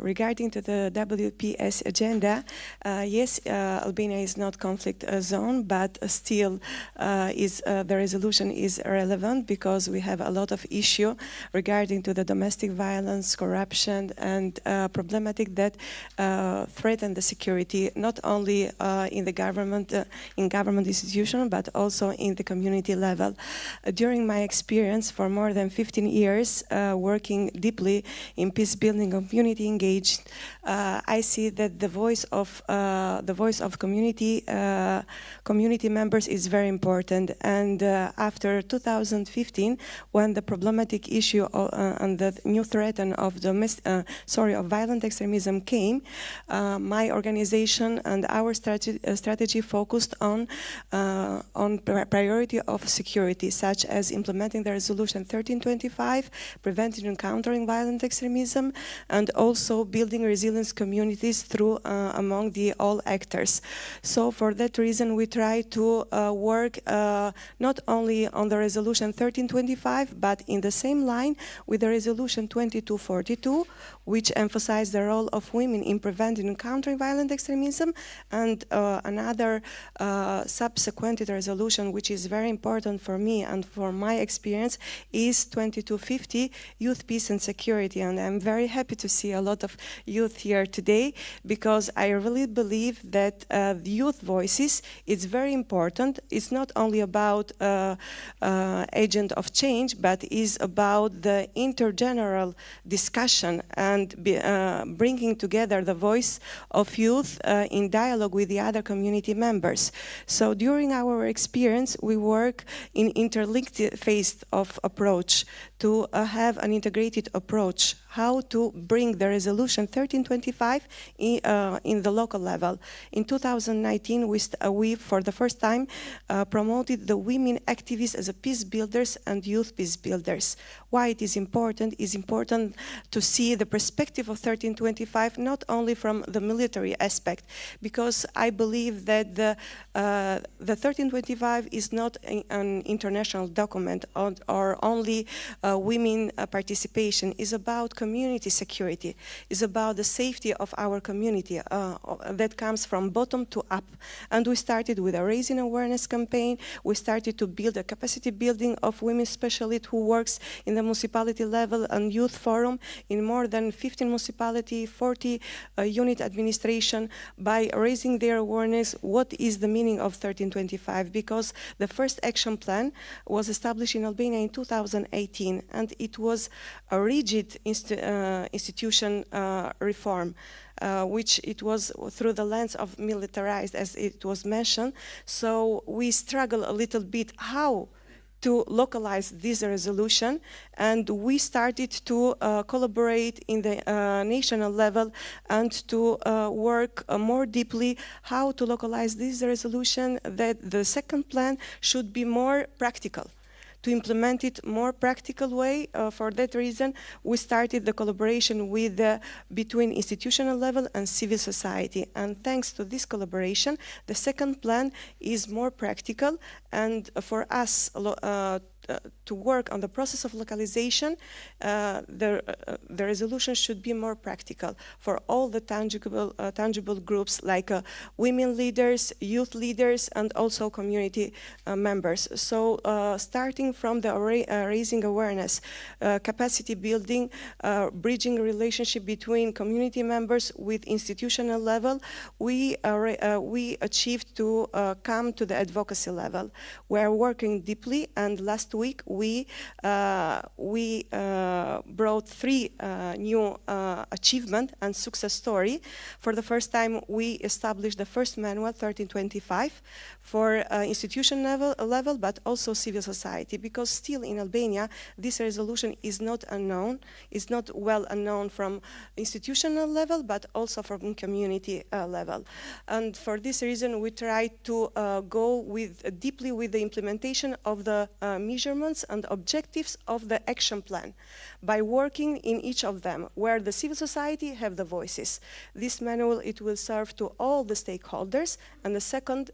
Regarding to the WPS agenda, yes, Albania is not conflict zone, but still the resolution is relevant because we have a lot of issue regarding to the domestic violence, corruption, and problematic that threaten the security, not only in the government institution, but also in the community level. During my experience for more than 15 years working deeply in peace building, community engaged, I see that the voice of community members is very important. And after 2015, when the problematic issue and the new threat of violent extremism came, my organization and our strategy focused on priority of security, such as implementing the resolution 1325, preventing and countering violent extremism, and also building resilience communities through among the all actors. So for that reason, we try to work not only on the resolution 1325, but in the same line with the resolution 2242, which emphasized the role of women in preventing and countering violent extremism, and another subsequent resolution, which is very important for me and for my experience, is 2250, Youth, Peace and Security. And I'm very happy to see a lot of youth here today, because I really believe that the youth voices is very important. It's not only about agent of change, but is about the intergeneral discussion and bringing together the voice of youth in dialogue with the other community members. So during our experience, we work in interlinked phase of approach to have an integrated approach, how to bring the resolution 1325 in the local level. In 2019, we for the first time promoted the women activists as a peace builders and youth peace builders. Why it is important? It's important to see the perspective of 1325 not only from the military aspect, because I believe that the 1325 is not an international document or only women participation. Is about community security, is about the safety of our community that comes from bottom to up. And we started with a raising awareness campaign. We started to build a capacity building of women specialists who works in the municipality level and youth forum in more than 15 municipality, 40 unit administration, by raising their awareness what is the meaning of 1325, because the first action plan was established in Albania in 2018, and it was a rigid institution reform, which it was through the lens of militarized, as it was mentioned. So we struggle a little bit how to localize this resolution, and we started to collaborate in the national level and to work more deeply how to localize this resolution, that the second plan should be more practical, to implement it more practical way. For that reason, we started the collaboration with between institutional level and civil society. And thanks to this collaboration, the second plan is more practical. And for us to work on the process of localization, the resolution should be more practical for all the tangible groups like women leaders, youth leaders, and also community members. So starting from the raising awareness, capacity building, bridging relationship between community members with institutional level, we achieved to come to the advocacy level. We are working deeply, and last week we brought 3 new achievement and success story. For the first time, we established the first manual 1325 for institution level, but also civil society, because still in Albania this resolution is not unknown, is not well known from institutional level, but also from community level. And for this reason, we try to go deeply with the implementation of the mission measurements and objectives of the action plan by working in each of them, where the civil society have the voices. This manual, it will serve to all the stakeholders. And the second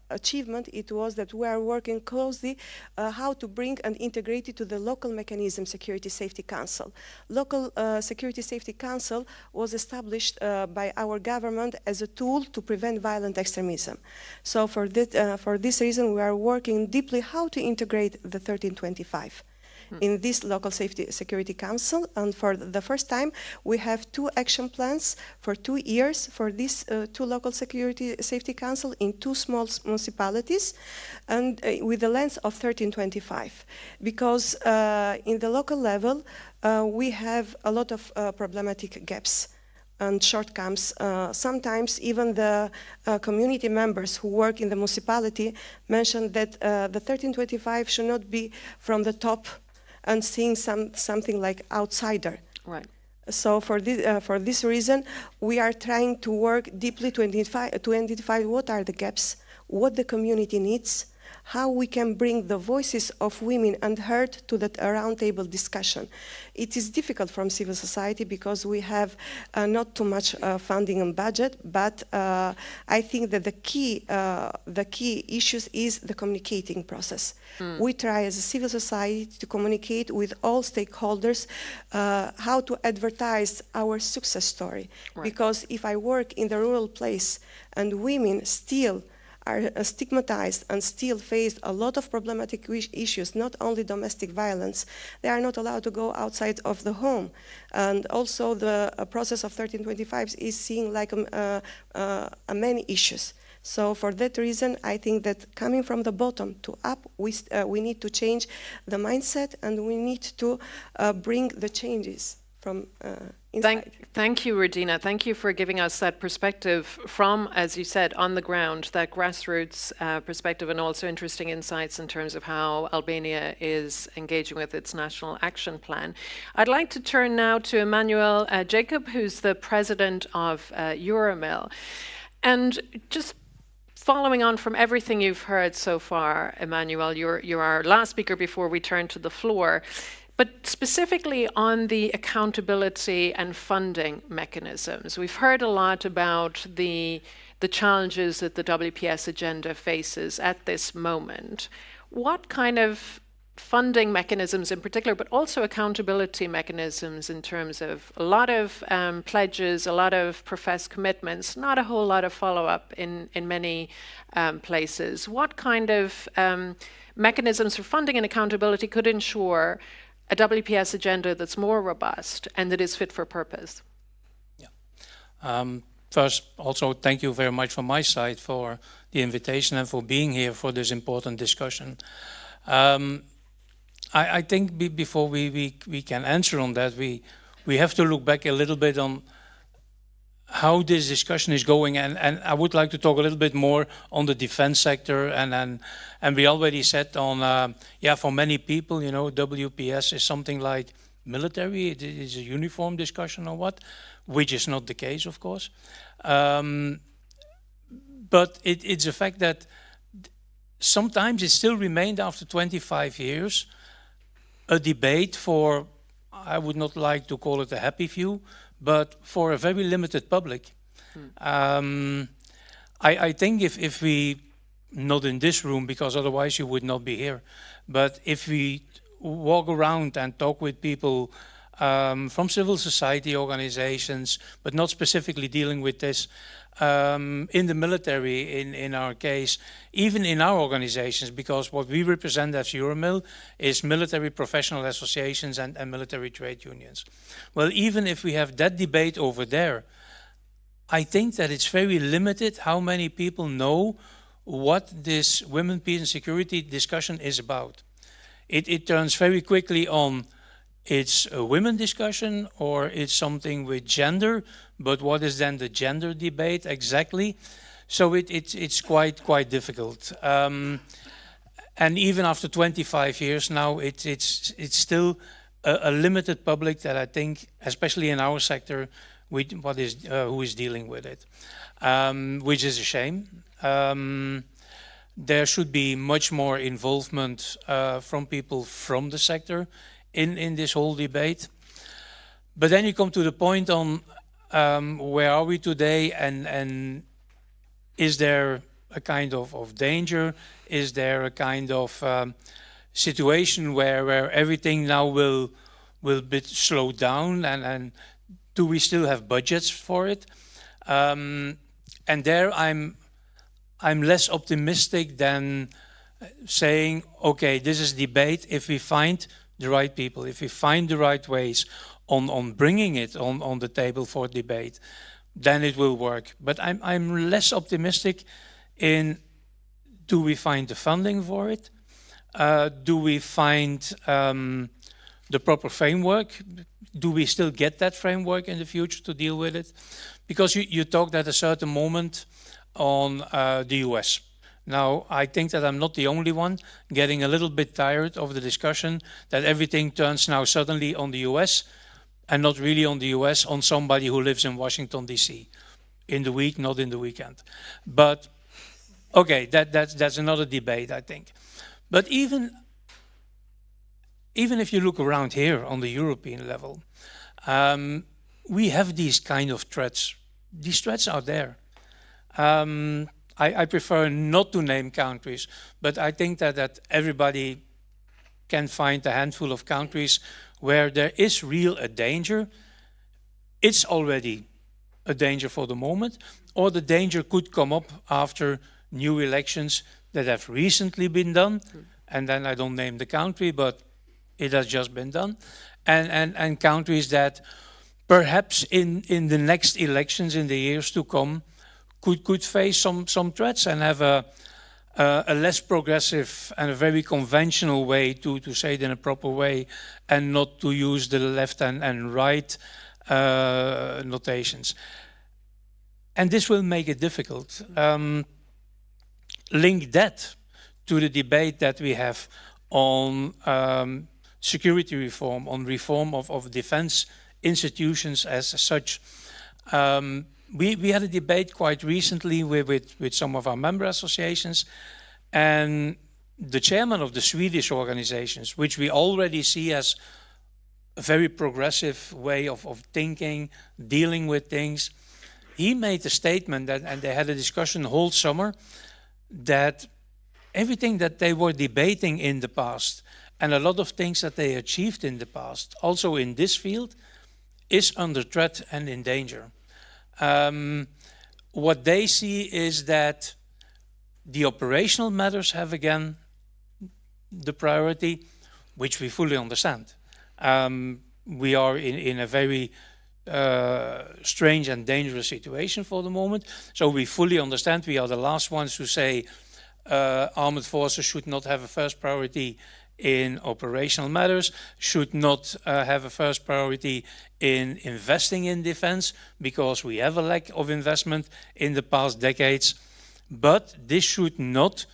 achievement, it was that we are working closely how to bring and integrate it to the local mechanism, Security Safety Council. Local Security Safety Council was established by our government as a tool to prevent violent extremism. So for this reason, we are working deeply how to integrate the 1325 in this local security council. And for the first time, we have 2 action plans for 2 years for these 2 local safety council in 2 small municipalities, and with the lens of 1325. Because in the local level, we have a lot of problematic gaps and shortcomings. Sometimes even the community members who work in the municipality mentioned that the 1325 should not be from the top and seeing something like outsider. Right. So for this reason, we are trying to work deeply to identify what are the gaps, what the community needs, how we can bring the voices of women unheard to that roundtable discussion. It is difficult from civil society because we have not too much funding and budget, but I think that the key issues is the communicating process. We try as a civil society to communicate with all stakeholders how to advertise our success story. Right. Because if I work in the rural place and women still are stigmatized and still face a lot of problematic issues, not only domestic violence. They are not allowed to go outside of the home. And also the process of 1325 is seeing like many issues. So for that reason, I think that coming from the bottom to up, we need to change the mindset and we need to bring the changes from inside. Thank you, Radina. Thank you for giving us that perspective from, as you said, on the ground, that grassroots perspective, and also interesting insights in terms of how Albania is engaging with its national action plan. I'd like to turn now to Emmanuel Jacob, who's the president of Euromil. And just following on from everything you've heard so far, Emmanuel, you're our last speaker before we turn to the floor. But specifically on the accountability and funding mechanisms, we've heard a lot about the challenges that the WPS agenda faces at this moment. What kind of funding mechanisms in particular, but also accountability mechanisms in terms of a lot of pledges, a lot of professed commitments, not a whole lot of follow-up in many places. What kind of mechanisms for funding and accountability could ensure a WPS agenda that's more robust and that is fit for purpose? Yeah. First, also thank you very much from my side for the invitation and for being here for this important discussion. I think before we can answer on that, we have to look back a little bit on how this discussion is going, and I would like to talk a little bit more on the defense sector, and we already said on for many people, you know, WPS is something like military. It is a uniform discussion or what, which is not the case, of course. But it's a fact that sometimes it still remained after 25 years a debate for, I would not like to call it a happy few, but for a very limited public. I think if we, not in this room, because otherwise you would not be here, but if we walk around and talk with people from civil society organizations, but not specifically dealing with this, in the military, in our case, even in our organizations, because what we represent as Euromil is military professional associations and military trade unions. Well, even if we have that debate over there, I think that it's very limited how many people know what this women, peace and security discussion is about. It turns very quickly on it's a women discussion or it's something with gender, but what is then the gender debate exactly? So it's quite difficult. And even after 25 years now, it's still a limited public that I think, especially in our sector, who is dealing with it, which is a shame. there should be much more involvement from people from the sector in this whole debate. But then you come to the point on where are we today, and is there a kind of danger? Is there a kind of situation where everything now will be slowed down, and do we still have budgets for it? And there I'm less optimistic than saying, okay, this is debate. If we find the right people, if we find the right ways on bringing it on the table for debate, then it will work. But I'm less optimistic in, do we find the funding for it? Do we find the proper framework? Do we still get that framework in the future to deal with it? Because you talked at a certain moment on the US. Now, I think that I'm not the only one getting a little bit tired of the discussion that everything turns now suddenly on the US, and not really on the US, on somebody who lives in Washington, D.C. in the week, not in the weekend. But, okay, that's another debate, I think. But even if you look around here on the European level, we have these kind of threats. These threats are there. I prefer not to name countries, but I think that everybody can find a handful of countries where there is a danger. It's already a danger for the moment, or the danger could come up after new elections that have recently been done, and then I don't name the country, but it has just been done, and countries that perhaps in the next elections in the years to come could face some threats and have a less progressive and a very conventional way to say it in a proper way, and not to use the left and right notations. And this will make it difficult. Link that to the debate that we have on security reform, on reform of defense institutions as such. We had a debate quite recently with some of our member associations, and the chairman of the Swedish organizations, which we already see as a very progressive way of thinking, dealing with things, he made a statement that, and they had a discussion the whole summer, that everything that they were debating in the past and a lot of things that they achieved in the past, also in this field, is under threat and in danger. What they see is that the operational matters have again the priority, which we fully understand. We are in a very strange and dangerous situation for the moment, so we fully understand. We are the last ones who say armed forces should not have a first priority in operational matters, should not have a first priority in investing in defense, because we have a lack of investment in the past decades. But this should not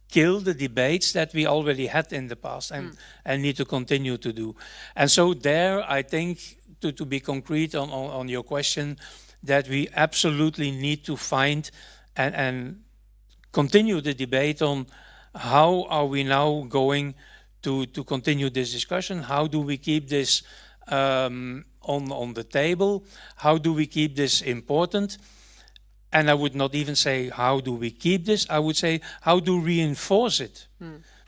kill the debates that we already had in the past and need to continue to do. And so there, I think, to be concrete on your question, that we absolutely need to find and continue the debate on how are we now going to continue this discussion. How do we keep this on the table? How do we keep this important? And I would not even say how do we keep this, I would say how do we reinforce it?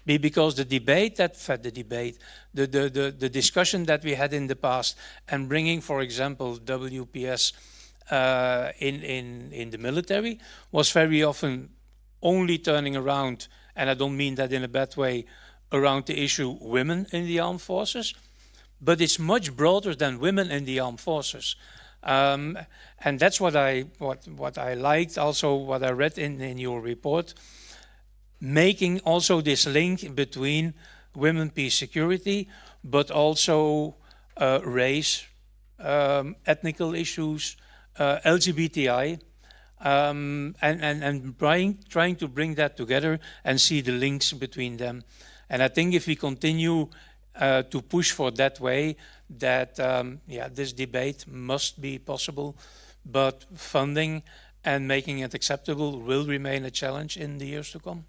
Because the debate, the discussion that we had in the past, and bringing, for example, WPS in the military, was very often only turning around, and I don't mean that in a bad way, around the issue women in the armed forces, but it's much broader than women in the armed forces. And that's what I liked, also what I read in your report, making also this link between women, peace, security, but also race, ethnical issues, LGBTI, and trying to bring that together and see the links between them. And I think if we continue to push for that way, that this debate must be possible, but funding and making it acceptable will remain a challenge in the years to come.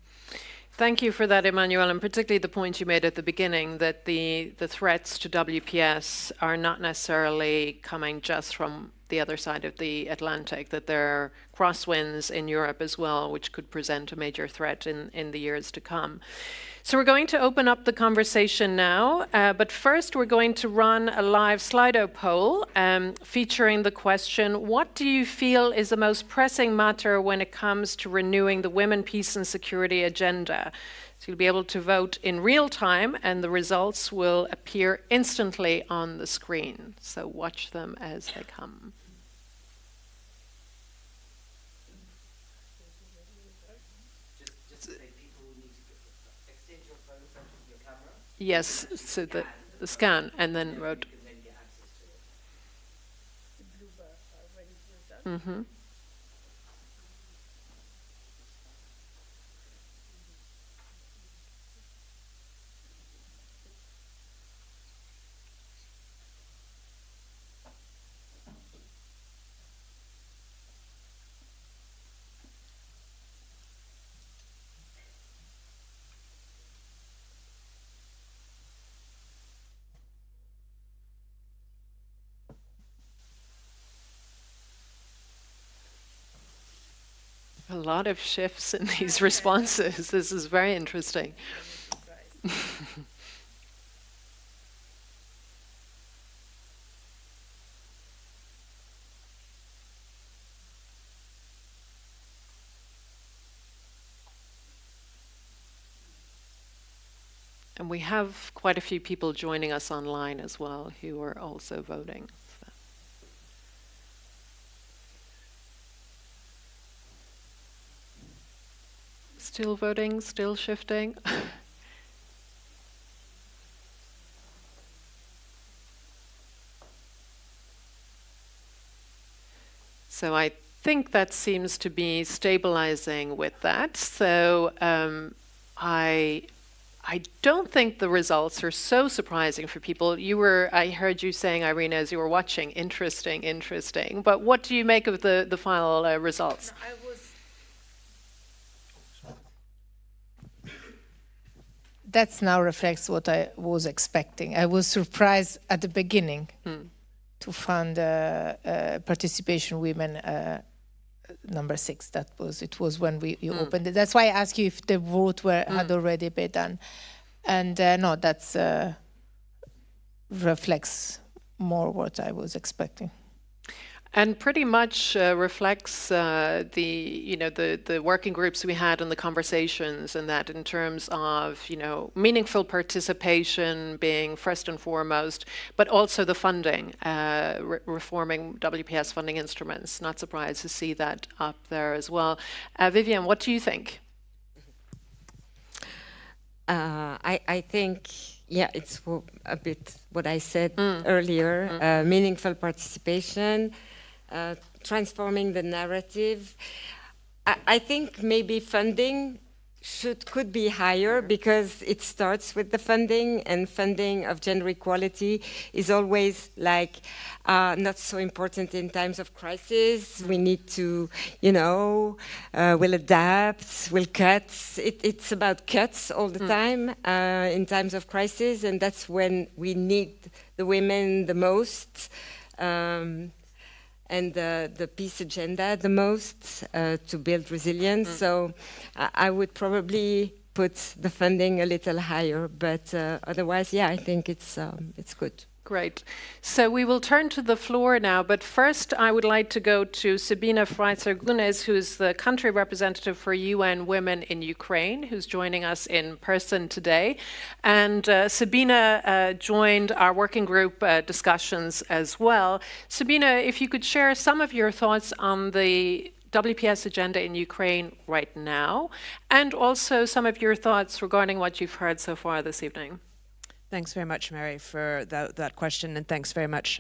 Thank you for that, Emmanuel, and particularly the point you made at the beginning that the threats to WPS are not necessarily coming just from the other side of the Atlantic, that there are crosswinds in Europe as well, which could present a major threat in the years to come. So we're going to open up the conversation now, but first we're going to run a live Slido poll featuring the question, what do you feel is the most pressing matter when it comes to renewing the women, peace and security agenda? So you'll be able to vote in real time and the results will appear instantly on the screen. So watch them as they come. Yes, so the scan and then vote. Mm-hmm. A lot of shifts in these responses. This is very interesting. And we have quite a few people joining us online as well who are also voting. Still voting, still shifting. So I think that seems to be stabilizing with that. So I don't think the results are so surprising for people. I heard you saying, Irina, as you were watching, interesting. But what do you make of the final results? That now reflects what I was expecting. I was surprised at the beginning to find participation women number 6. It was when you opened it. That's why I asked you if the vote had already been done. And no, that's reflects more what I was expecting. And pretty much reflects the working groups we had and the conversations, and that in terms of meaningful participation being first and foremost, but also the funding, reforming WPS funding instruments. Not surprised to see that up there as well. Vivian, what do you think? I think, yeah, it's a bit what I said earlier, meaningful participation, transforming the narrative. I think maybe funding could be higher because it starts with the funding, and funding of gender equality is always not so important in times of crisis. We need to, we'll adapt, we'll cut. It's about cuts all the time in times of crisis, and that's when we need the women the most. And the peace agenda the most to build resilience. So I would probably put the funding a little higher, but otherwise, yeah, I think it's good. Great. So we will turn to the floor now, but first I would like to go to Sabina Freitzer-Gunes, who's the country representative for UN Women in Ukraine, who's joining us in person today. And Sabina joined our working group discussions as well. Sabina, if you could share some of your thoughts on the WPS agenda in Ukraine right now, and also some of your thoughts regarding what you've heard so far this evening. Thanks very much, Mary, for that question, and thanks very much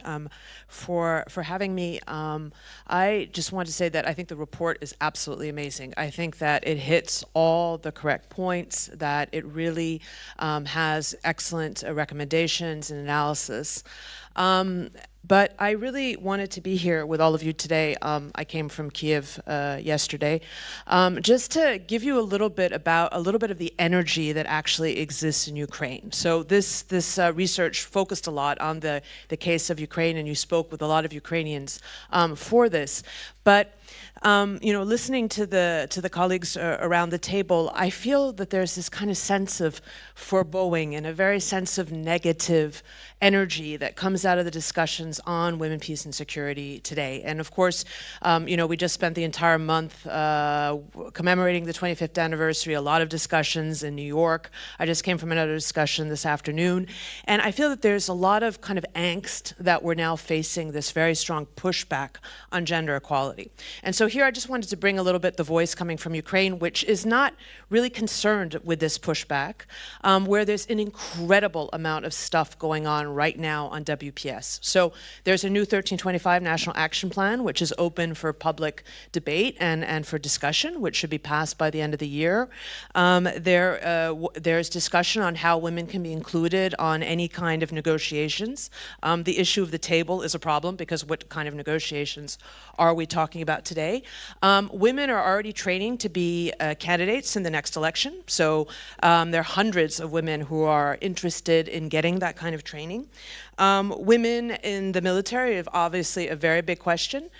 for having me. I just want to say that I think the report is absolutely amazing. I think that it hits all the correct points, that it really has excellent recommendations and analysis. But I really wanted to be here with all of you today. I came from Kiev yesterday, just to give you a little bit of the energy that actually exists in Ukraine. So this research focused a lot on the case of Ukraine, and you spoke with a lot of Ukrainians for this. But listening to the colleagues around the table, I feel that there's this kind of sense of foreboding and a very sense of negative energy that comes out of the discussions on women, peace, and security today. And of course, we just spent the entire month commemorating the 25th anniversary, a lot of discussions in New York. I just came from another discussion this afternoon. And I feel that there's a lot of kind of angst that we're now facing this very strong pushback on gender equality. And so here I just wanted to bring a little bit the voice coming from Ukraine, which is not really concerned with this pushback, where there's an incredible amount of stuff going on right now on WPS. So there's a new 1325 National Action Plan, which is open for public debate and for discussion, which should be passed by the end of the year. There's discussion on how women can be included on any kind of negotiations. The issue of the table is a problem, because what kind of negotiations are we talking about today? Women are already training to be candidates in the next election. So there are hundreds of women who are interested in getting that kind of training. Women in the military are obviously a very big question.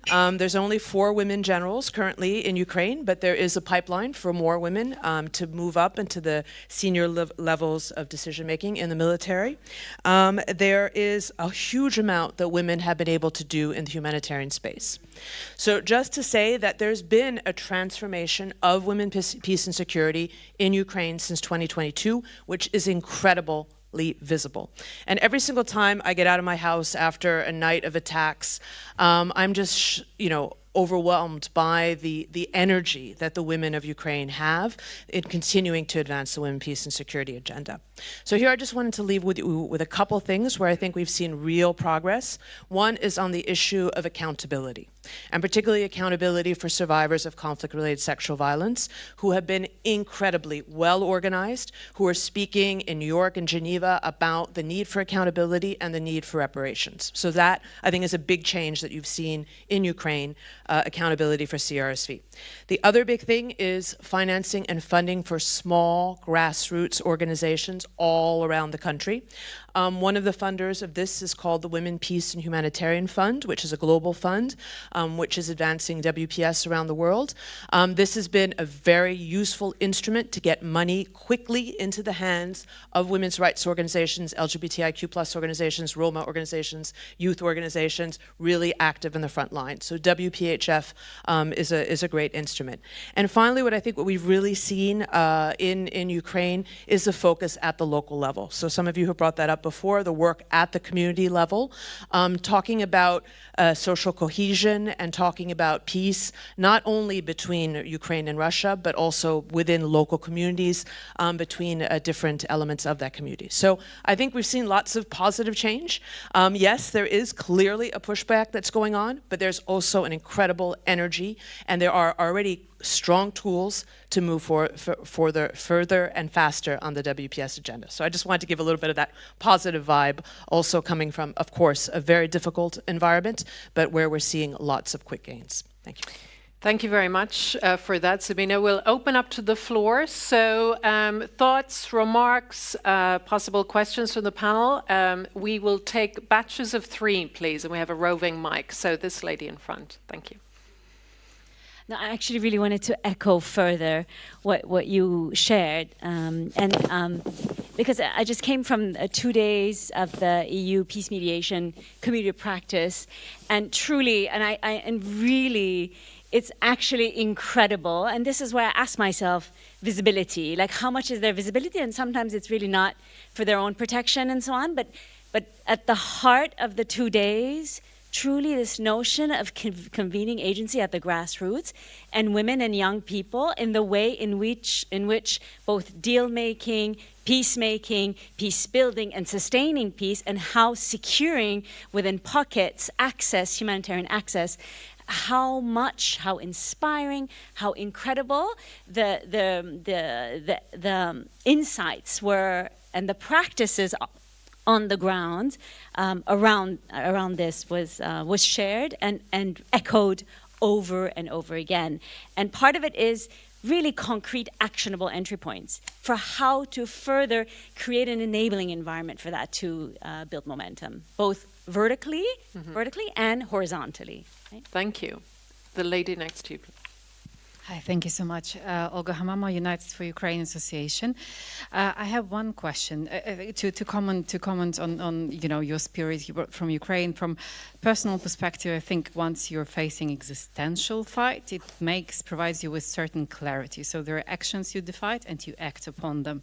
There's only 4 women generals currently in Ukraine, but there is a pipeline for more women to move up into the senior levels of decision-making in the military. There is a huge amount that women have been able to do in the humanitarian space. So just to say that there's been a transformation of women, peace, and security in Ukraine since 2022, which is incredible. Visible. And every single time I get out of my house after a night of attacks, I'm just, overwhelmed by the energy that the women of Ukraine have in continuing to advance the women, peace, and security agenda. So here I just wanted to leave with you with a couple things where I think we've seen real progress. One is on the issue of accountability, and particularly accountability for survivors of conflict-related sexual violence who have been incredibly well organized, who are speaking in New York and Geneva about the need for accountability and the need for reparations. So that, I think, is a big change that you've seen in Ukraine, accountability for CRSV. The other big thing is financing and funding for small grassroots organizations all around the country. One of the funders of this is called the Women, Peace, and Humanitarian Fund, which is a global fund, which is advancing WPS around the world. This has been a very useful instrument to get money quickly into the hands of women's rights organizations, LGBTIQ+ organizations, Roma organizations, youth organizations, really active in the front line. So WPHF is a great instrument. And finally, what we've really seen in Ukraine is the focus at the local level. So some of you have brought that up before, the work at the community level, talking about social cohesion and talking about peace, not only between Ukraine and Russia, but also within local communities, between different elements of that community. So I think we've seen lots of positive change. Yes, there is clearly a pushback that's going on, but there's also an incredible energy, and there are already strong tools to move further and faster on the WPS agenda. So I just wanted to give a little bit of that positive vibe, also coming from, of course, a very difficult environment, but where we're seeing lots of quick gains. Thank you. Thank you very much for that, Sabina. We'll open up to the floor. So thoughts, remarks, possible questions from the panel. We will take batches of 3, please, and we have a roving mic. So this lady in front. Thank you. No, I actually really wanted to echo further what you shared, because I just came from 2 days of the EU peace mediation community practice, and truly, and really, it's actually incredible. And this is where I ask myself, visibility, like how much is their visibility? And sometimes it's really not for their own protection and so on. But at the heart of the 2 days, truly this notion of convening agency at the grassroots and women and young people in the way in which both deal-making, peacemaking, peace building, and sustaining peace, and how securing within pockets access, humanitarian access, how inspiring, how incredible the insights were and the practices on the ground around this was shared and echoed over and over again. And part of it is really concrete, actionable entry points for how to further create an enabling environment for that to build momentum, both vertically and horizontally. Right? Thank you. The lady next to you. Hi, thank you so much. Olga Hamama, United for Ukraine Association. I have one question to comment on your spirit from Ukraine. From personal perspective, I think once you're facing existential fight, it provides you with certain clarity. So there are actions you decide and you act upon them.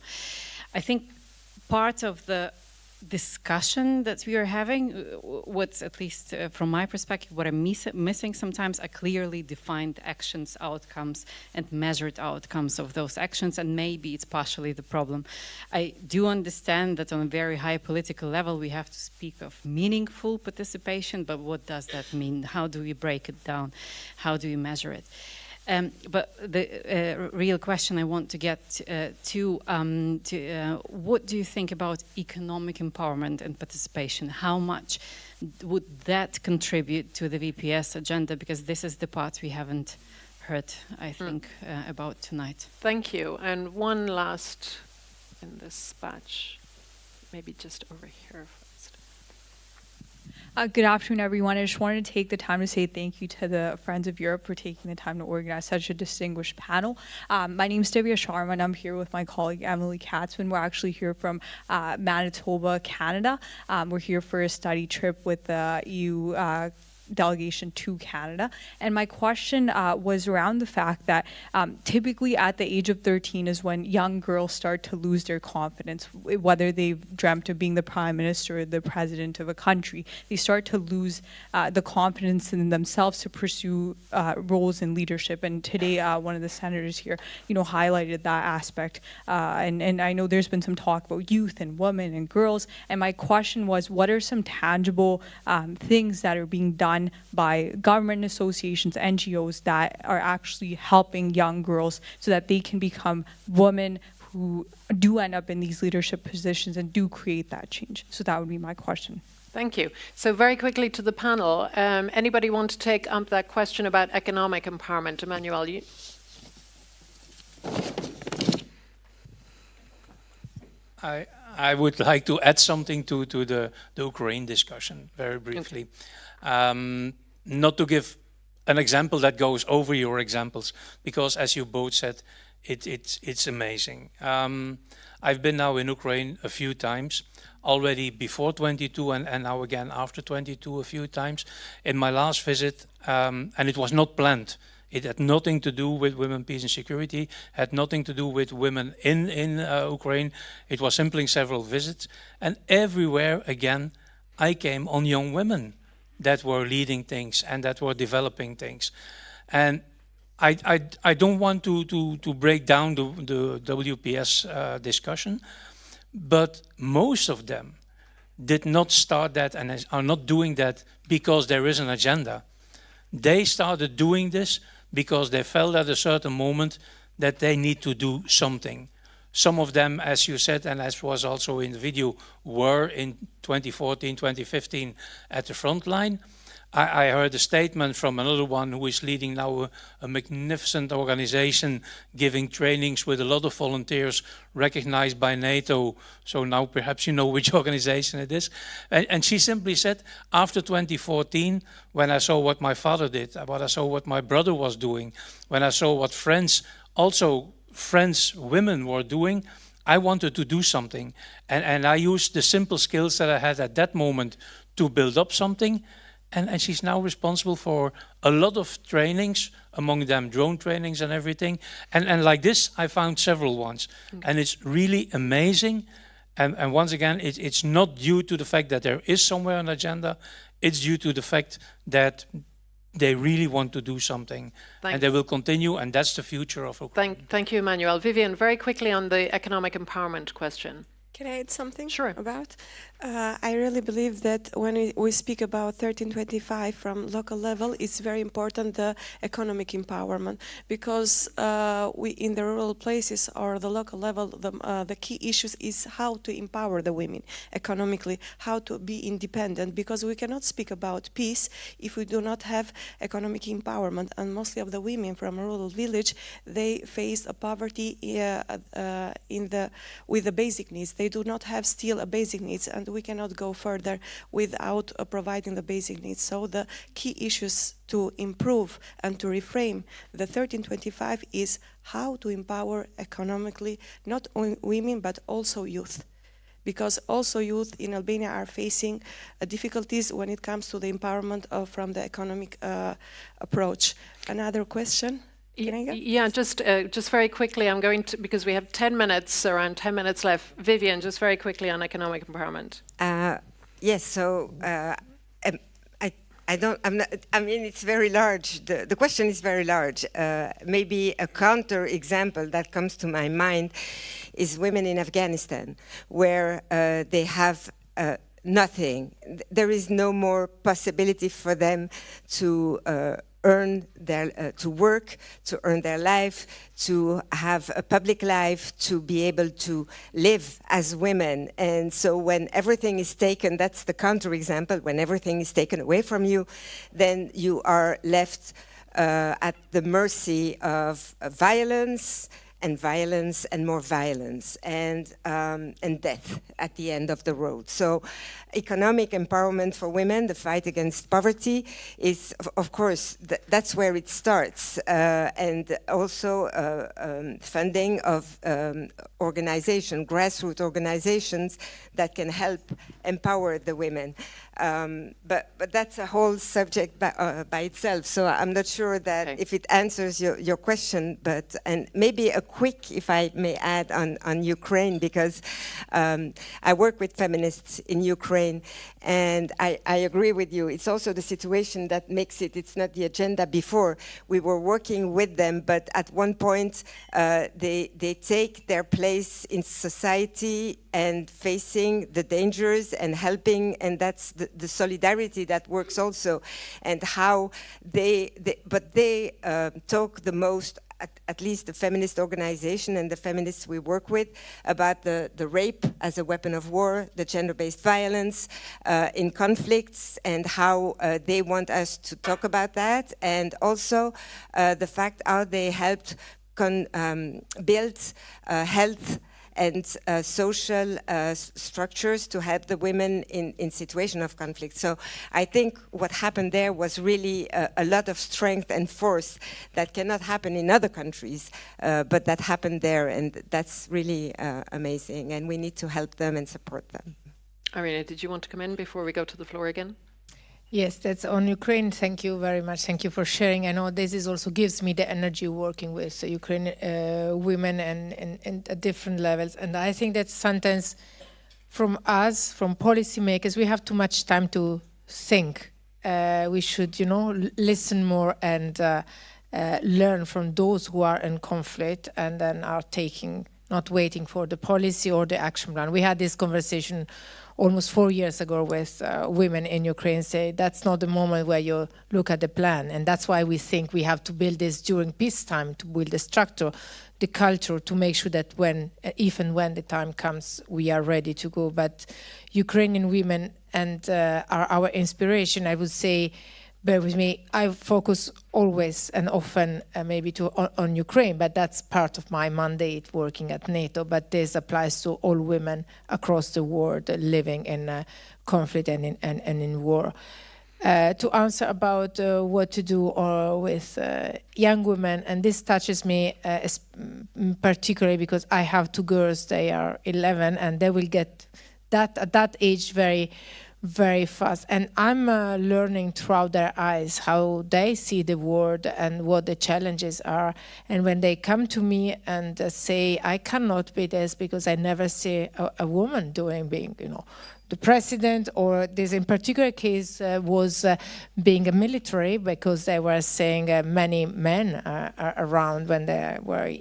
I think part of the discussion that we are having, what's at least from my perspective, what I'm missing sometimes are clearly defined actions, outcomes, and measured outcomes of those actions, and maybe it's partially the problem. I do understand that on a very high political level we have to speak of meaningful participation, but what does that mean? How do we break it down? How do we measure it? But the real question I want to get what do you think about economic empowerment and participation? How much would that contribute to the VPS agenda? Because this is the part we haven't heard, I think, about tonight. Thank you. And one last in this batch, maybe just over here first. Good afternoon, everyone. I just wanted to take the time to say thank you to the Friends of Europe for taking the time to organize such a distinguished panel. My name is Divya Sharma, and I'm here with my colleague Emily Katzman. We're actually here from Manitoba, Canada. We're here for a study trip with the EU delegation to Canada. And my question was around the fact that typically at the age of 13 is when young girls start to lose their confidence, whether they've dreamt of being the prime minister or the president of a country. They start to lose the confidence in themselves to pursue roles in leadership. And today, one of the senators here, highlighted that aspect. And I know there's been some talk about youth and women and girls. And my question was, what are some tangible things that are being done by government associations, NGOs that are actually helping young girls so that they can become women who do end up in these leadership positions and do create that change? So that would be my question. Thank you. So very quickly to the panel, anybody want to take up that question about economic empowerment? Emmanuel, you? I would like to add something to the Ukraine discussion very briefly. Okay. Not to give an example that goes over your examples, because as you both said, it's amazing. I've been now in Ukraine a few times, already before 22 and now again after 22 a few times. In my last visit, and it was not planned. It had nothing to do with women, peace and security, had nothing to do with women in Ukraine. It was simply several visits. And everywhere, again, I came on young women that were leading things and that were developing things. And I don't want to break down the WPS discussion, but most of them did not start that and are not doing that because there is an agenda. They started doing this because they felt at a certain moment that they need to do something. Some of them, as you said, and as was also in the video, were in 2014, 2015 at the front line. I heard a statement from another one who is leading now a magnificent organization, giving trainings with a lot of volunteers recognized by NATO. So now perhaps you know which organization it is. And she simply said, after 2014, when I saw what my father did, when I saw what my brother was doing, when I saw what friends, women were doing, I wanted to do something. And I used the simple skills that I had at that moment to build up something. And she's now responsible for a lot of trainings, among them drone trainings and everything. And like this, I found several ones. Okay. And it's really amazing. And once again, it's not due to the fact that there is somewhere an agenda. It's due to the fact that they really want to do something. Thanks. And they will continue, and that's the future of Ukraine. Thank you, Emmanuel. Vivian, very quickly on the economic empowerment question. Can I add something? Sure. About? I really believe that when we speak about 1325 from local level, it's very important the economic empowerment, because we in the rural places or the local level, the key issues is how to empower the women economically, how to be independent, because we cannot speak about peace if we do not have economic empowerment. And mostly of the women from a rural village, they face a poverty with the basic needs. They do not have still a basic needs, and we cannot go further without providing the basic needs. So the key issues to improve and to reframe the 1325 is how to empower economically not only women but also youth, because also youth in Albania are facing difficulties when it comes to the empowerment from the economic approach. Another question? Yeah, just very quickly, I'm going to, because we have 10 minutes, around 10 minutes left. Vivian, just very quickly on economic empowerment. Yes, so I mean, it's very large. The question is very large. Maybe a counter example that comes to my mind is women in Afghanistan, where they have nothing. There is no more possibility for them to earn their, to work, to earn their life, to have a public life, to be able to live as women. And so when everything is taken, that's the counterexample, when everything is taken away from you, then you are left at the mercy of violence and more violence, and death at the end of the road. So economic empowerment for women, the fight against poverty, is, of course, that's where it starts. And also funding of grassroots organizations that can help empower the women. But that's a whole subject by itself, so I'm not sure that if it answers your question, and maybe a quick, if I may add, on Ukraine, because I work with feminists in Ukraine, and I agree with you. It's also the situation that makes it's not the agenda before. We were working with them, but at one point they take their place in society and facing the dangers and helping, and that's the solidarity that works also, and how they talk the most, at least the feminist organization and the feminists we work with, about the rape as a weapon of war, the gender-based violence in conflicts, and how they want us to talk about that, and also the fact how they helped build health and social structures to help the women in situation of conflict. So I think what happened there was really a lot of strength and force that cannot happen in other countries, but that happened there, and that's really amazing, and we need to help them and support them. Irina, did you want to come in before we go to the floor again? Yes, that's on Ukraine. Thank you very much. Thank you for sharing. I know this also gives me the energy working with Ukrainian women and at different levels. And I think that sometimes from us, from policymakers, we have too much time to think. We should, listen more and learn from those who are in conflict and then are not waiting for the policy or the action plan. We had this conversation almost 4 years ago with women in Ukraine, say that's not the moment where you look at the plan. And that's why we think we have to build this during peacetime, to build the structure, the culture, to make sure that even when the time comes, we are ready to go. But Ukrainian women are our inspiration. I would say, bear with me, I focus always and often maybe on Ukraine, but that's part of my mandate working at NATO. But this applies to all women across the world living in conflict and in war. To answer about what to do with young women, and this touches me particularly because I have 2 girls, they are 11, and they will get at that age very fast, and I'm learning throughout their eyes how they see the world and what the challenges are. And when they come to me and say, I cannot be this because I never see a woman being, the president, or this in particular case was being a military, because they were saying many men are around when they were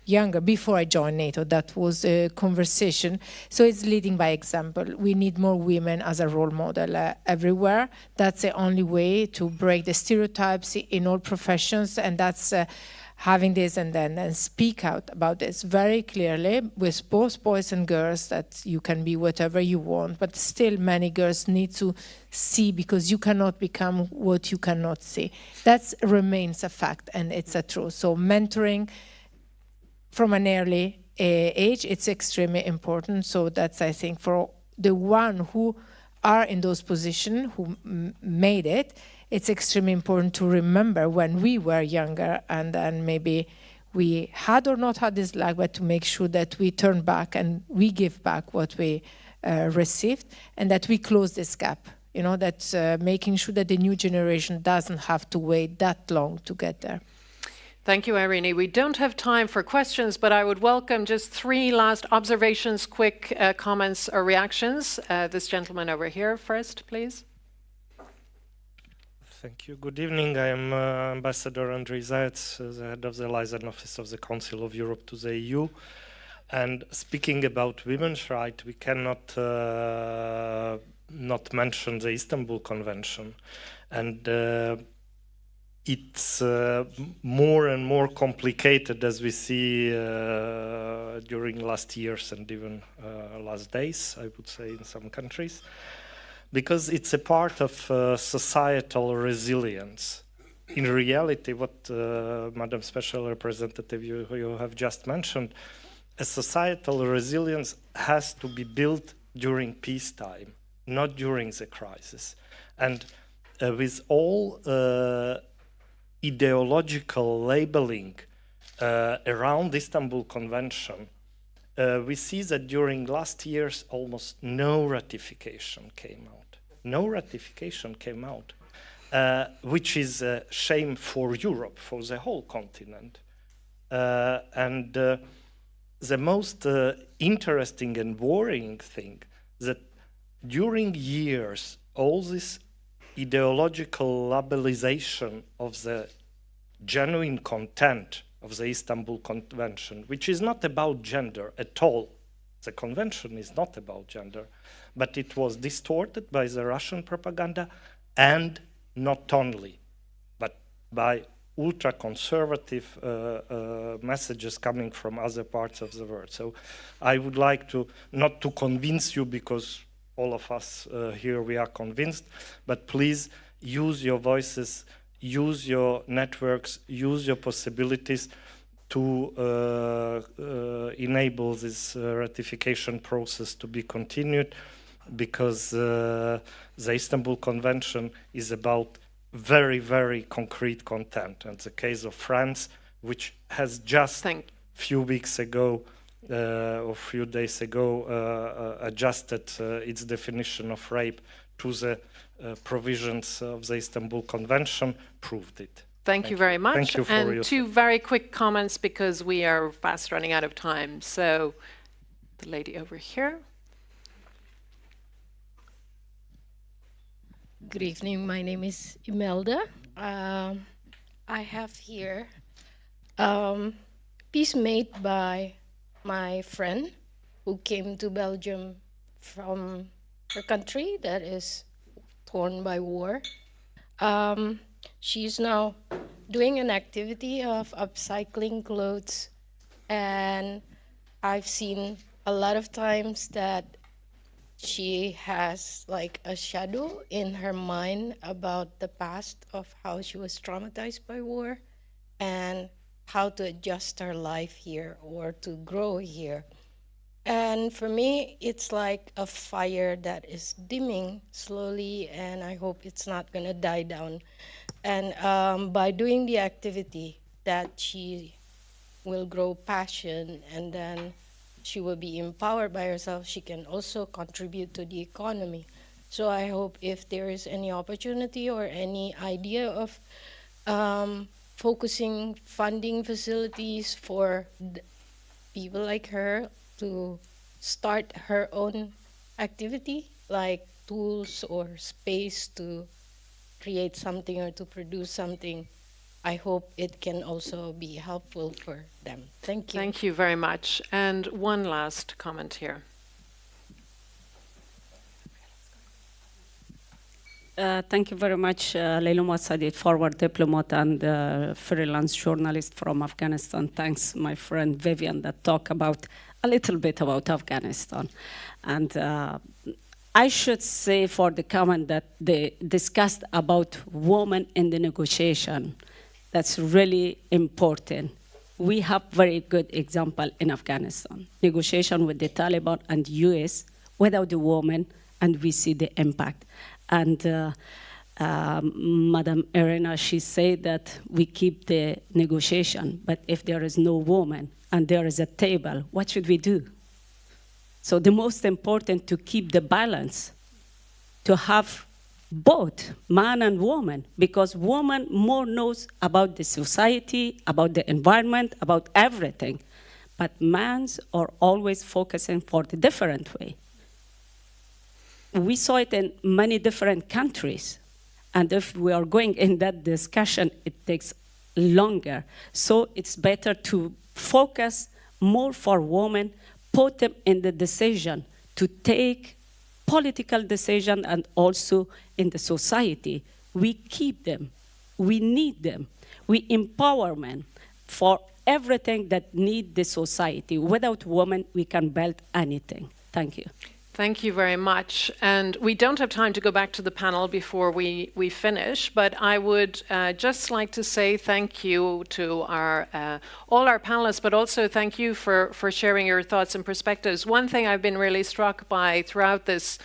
younger, before I joined NATO, that was a conversation. So it's leading by example. We need more women as a role model everywhere. That's the only way to break the stereotypes in all professions, and that's having this and then speak out about this very clearly with both boys and girls, that you can be whatever you want, but still many girls need to see, because you cannot become what you cannot see. That remains a fact, and it's a truth. So mentoring from an early age, it's extremely important. So that's, I think, for the one who are in those positions, who made it, it's extremely important to remember when we were younger, and then maybe we had or not had this luck, but to make sure that we turn back and we give back what we received, and that we close this gap. You know, that's making sure that the new generation doesn't have to wait that long to get there. Thank you, Irene. We don't have time for questions, but I would welcome just 3 last observations, quick comments or reactions. This gentleman over here first, please. Thank you. Good evening. I am Ambassador Andrei Zayats, the head of the Liaison Office of the Council of Europe to the EU. And speaking about women's rights, we cannot not mention the Istanbul Convention. And it's more and more complicated, as we see during last years and even last days, I would say, in some countries, because it's a part of societal resilience. In reality, what Madam Special Representative, you have just mentioned, a societal resilience has to be built during peacetime, not during the crisis. And with all ideological labeling around the Istanbul Convention, we see that during last years almost no ratification came out. No ratification came out, which is a shame for Europe, for the whole continent. And the most interesting and worrying thing that during years, all this ideological labelization of the genuine content of the Istanbul Convention, which is not about gender at all. The convention is not about gender, but it was distorted by the Russian propaganda, and not only, but by ultra-conservative messages coming from other parts of the world. So I would like to, not to convince you, because all of us here, we are convinced, but please use your voices, use your networks, use your possibilities to enable this ratification process to be continued, because the Istanbul Convention is about very, very concrete content. And the case of France, which has just few weeks ago or few days ago adjusted its definition of rape to the provisions of the Istanbul Convention, proved it. Thank you very much. Thank you for and 2 very quick comments, because we are fast running out of time. So the lady over here. Good evening. My name is Imelda. I have here a piece made by my friend who came to Belgium from her country that is torn by war. She's now doing an activity of upcycling clothes, and I've seen a lot of times that she has like a shadow in her mind about the past of how she was traumatized by war and how to adjust her life here or to grow here. And for me, it's like a fire that is dimming slowly, and I hope it's not gonna die down. And by doing the activity, that she will grow passion, and then she will be empowered by herself. She can also contribute to the economy. So I hope if there is any opportunity or any idea of focusing funding facilities for people like her to start her own activity, like tools or space to create something or to produce something, I hope it can also be helpful for them. Thank you. Thank you very much. And one last comment here. Thank you very much, Leila Mouassadid, forward diplomat and freelance journalist from Afghanistan. Thanks, my friend Vivian, that talked about a little bit about Afghanistan. And I should say for the comment that they discussed about women in the negotiation, that's really important. We have very good example in Afghanistan. Negotiation with the Taliban and US without the women, and we see the impact. And Madam Irina, she said that we keep the negotiation, but if there is no woman and there is a table, what should we do? So the most important to keep the balance, to have both man and woman, because woman more knows about the society, about the environment, about everything. But men are always focusing for the different way. We saw it in many different countries. And if we are going in that discussion, it takes longer. So it's better to focus more for women, put them in the decision to take political decision and also in the society. We keep them, we need them, we empower men for everything that need the society. Without women, we can build anything. Thank you. Thank you very much. And we don't have time to go back to the panel before we finish, but I would just like to say thank you to our all our panelists, but also thank you for sharing your thoughts and perspectives. One thing I've been really struck by throughout this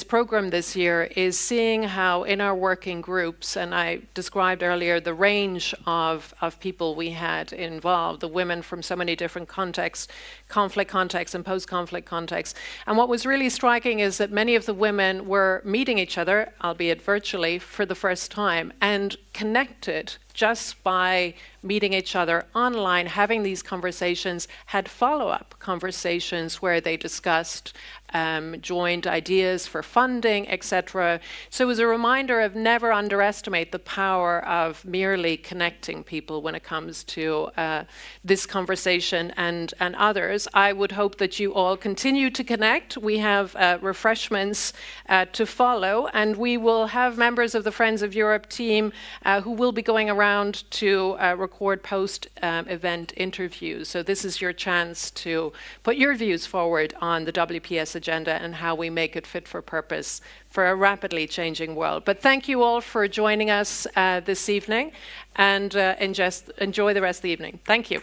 program this year is seeing how in our working groups, and I described earlier the range of people we had involved, the women from so many different contexts, conflict contexts and post-conflict contexts. And what was really striking is that many of the women were meeting each other, albeit virtually, for the first time, and connected just by meeting each other online, having these conversations, had follow-up conversations where they discussed joint ideas for funding, etc. So it was a reminder of never underestimate the power of merely connecting people when it comes to this conversation and others. I would hope that you all continue to connect. We have refreshments to follow, and we will have members of the Friends of Europe team who will be going around to record post-event interviews. So this is your chance to put your views forward on the WPS agenda and how we make it fit for purpose for a rapidly changing world. But thank you all for joining us this evening, and enjoy the rest of the evening. Thank you.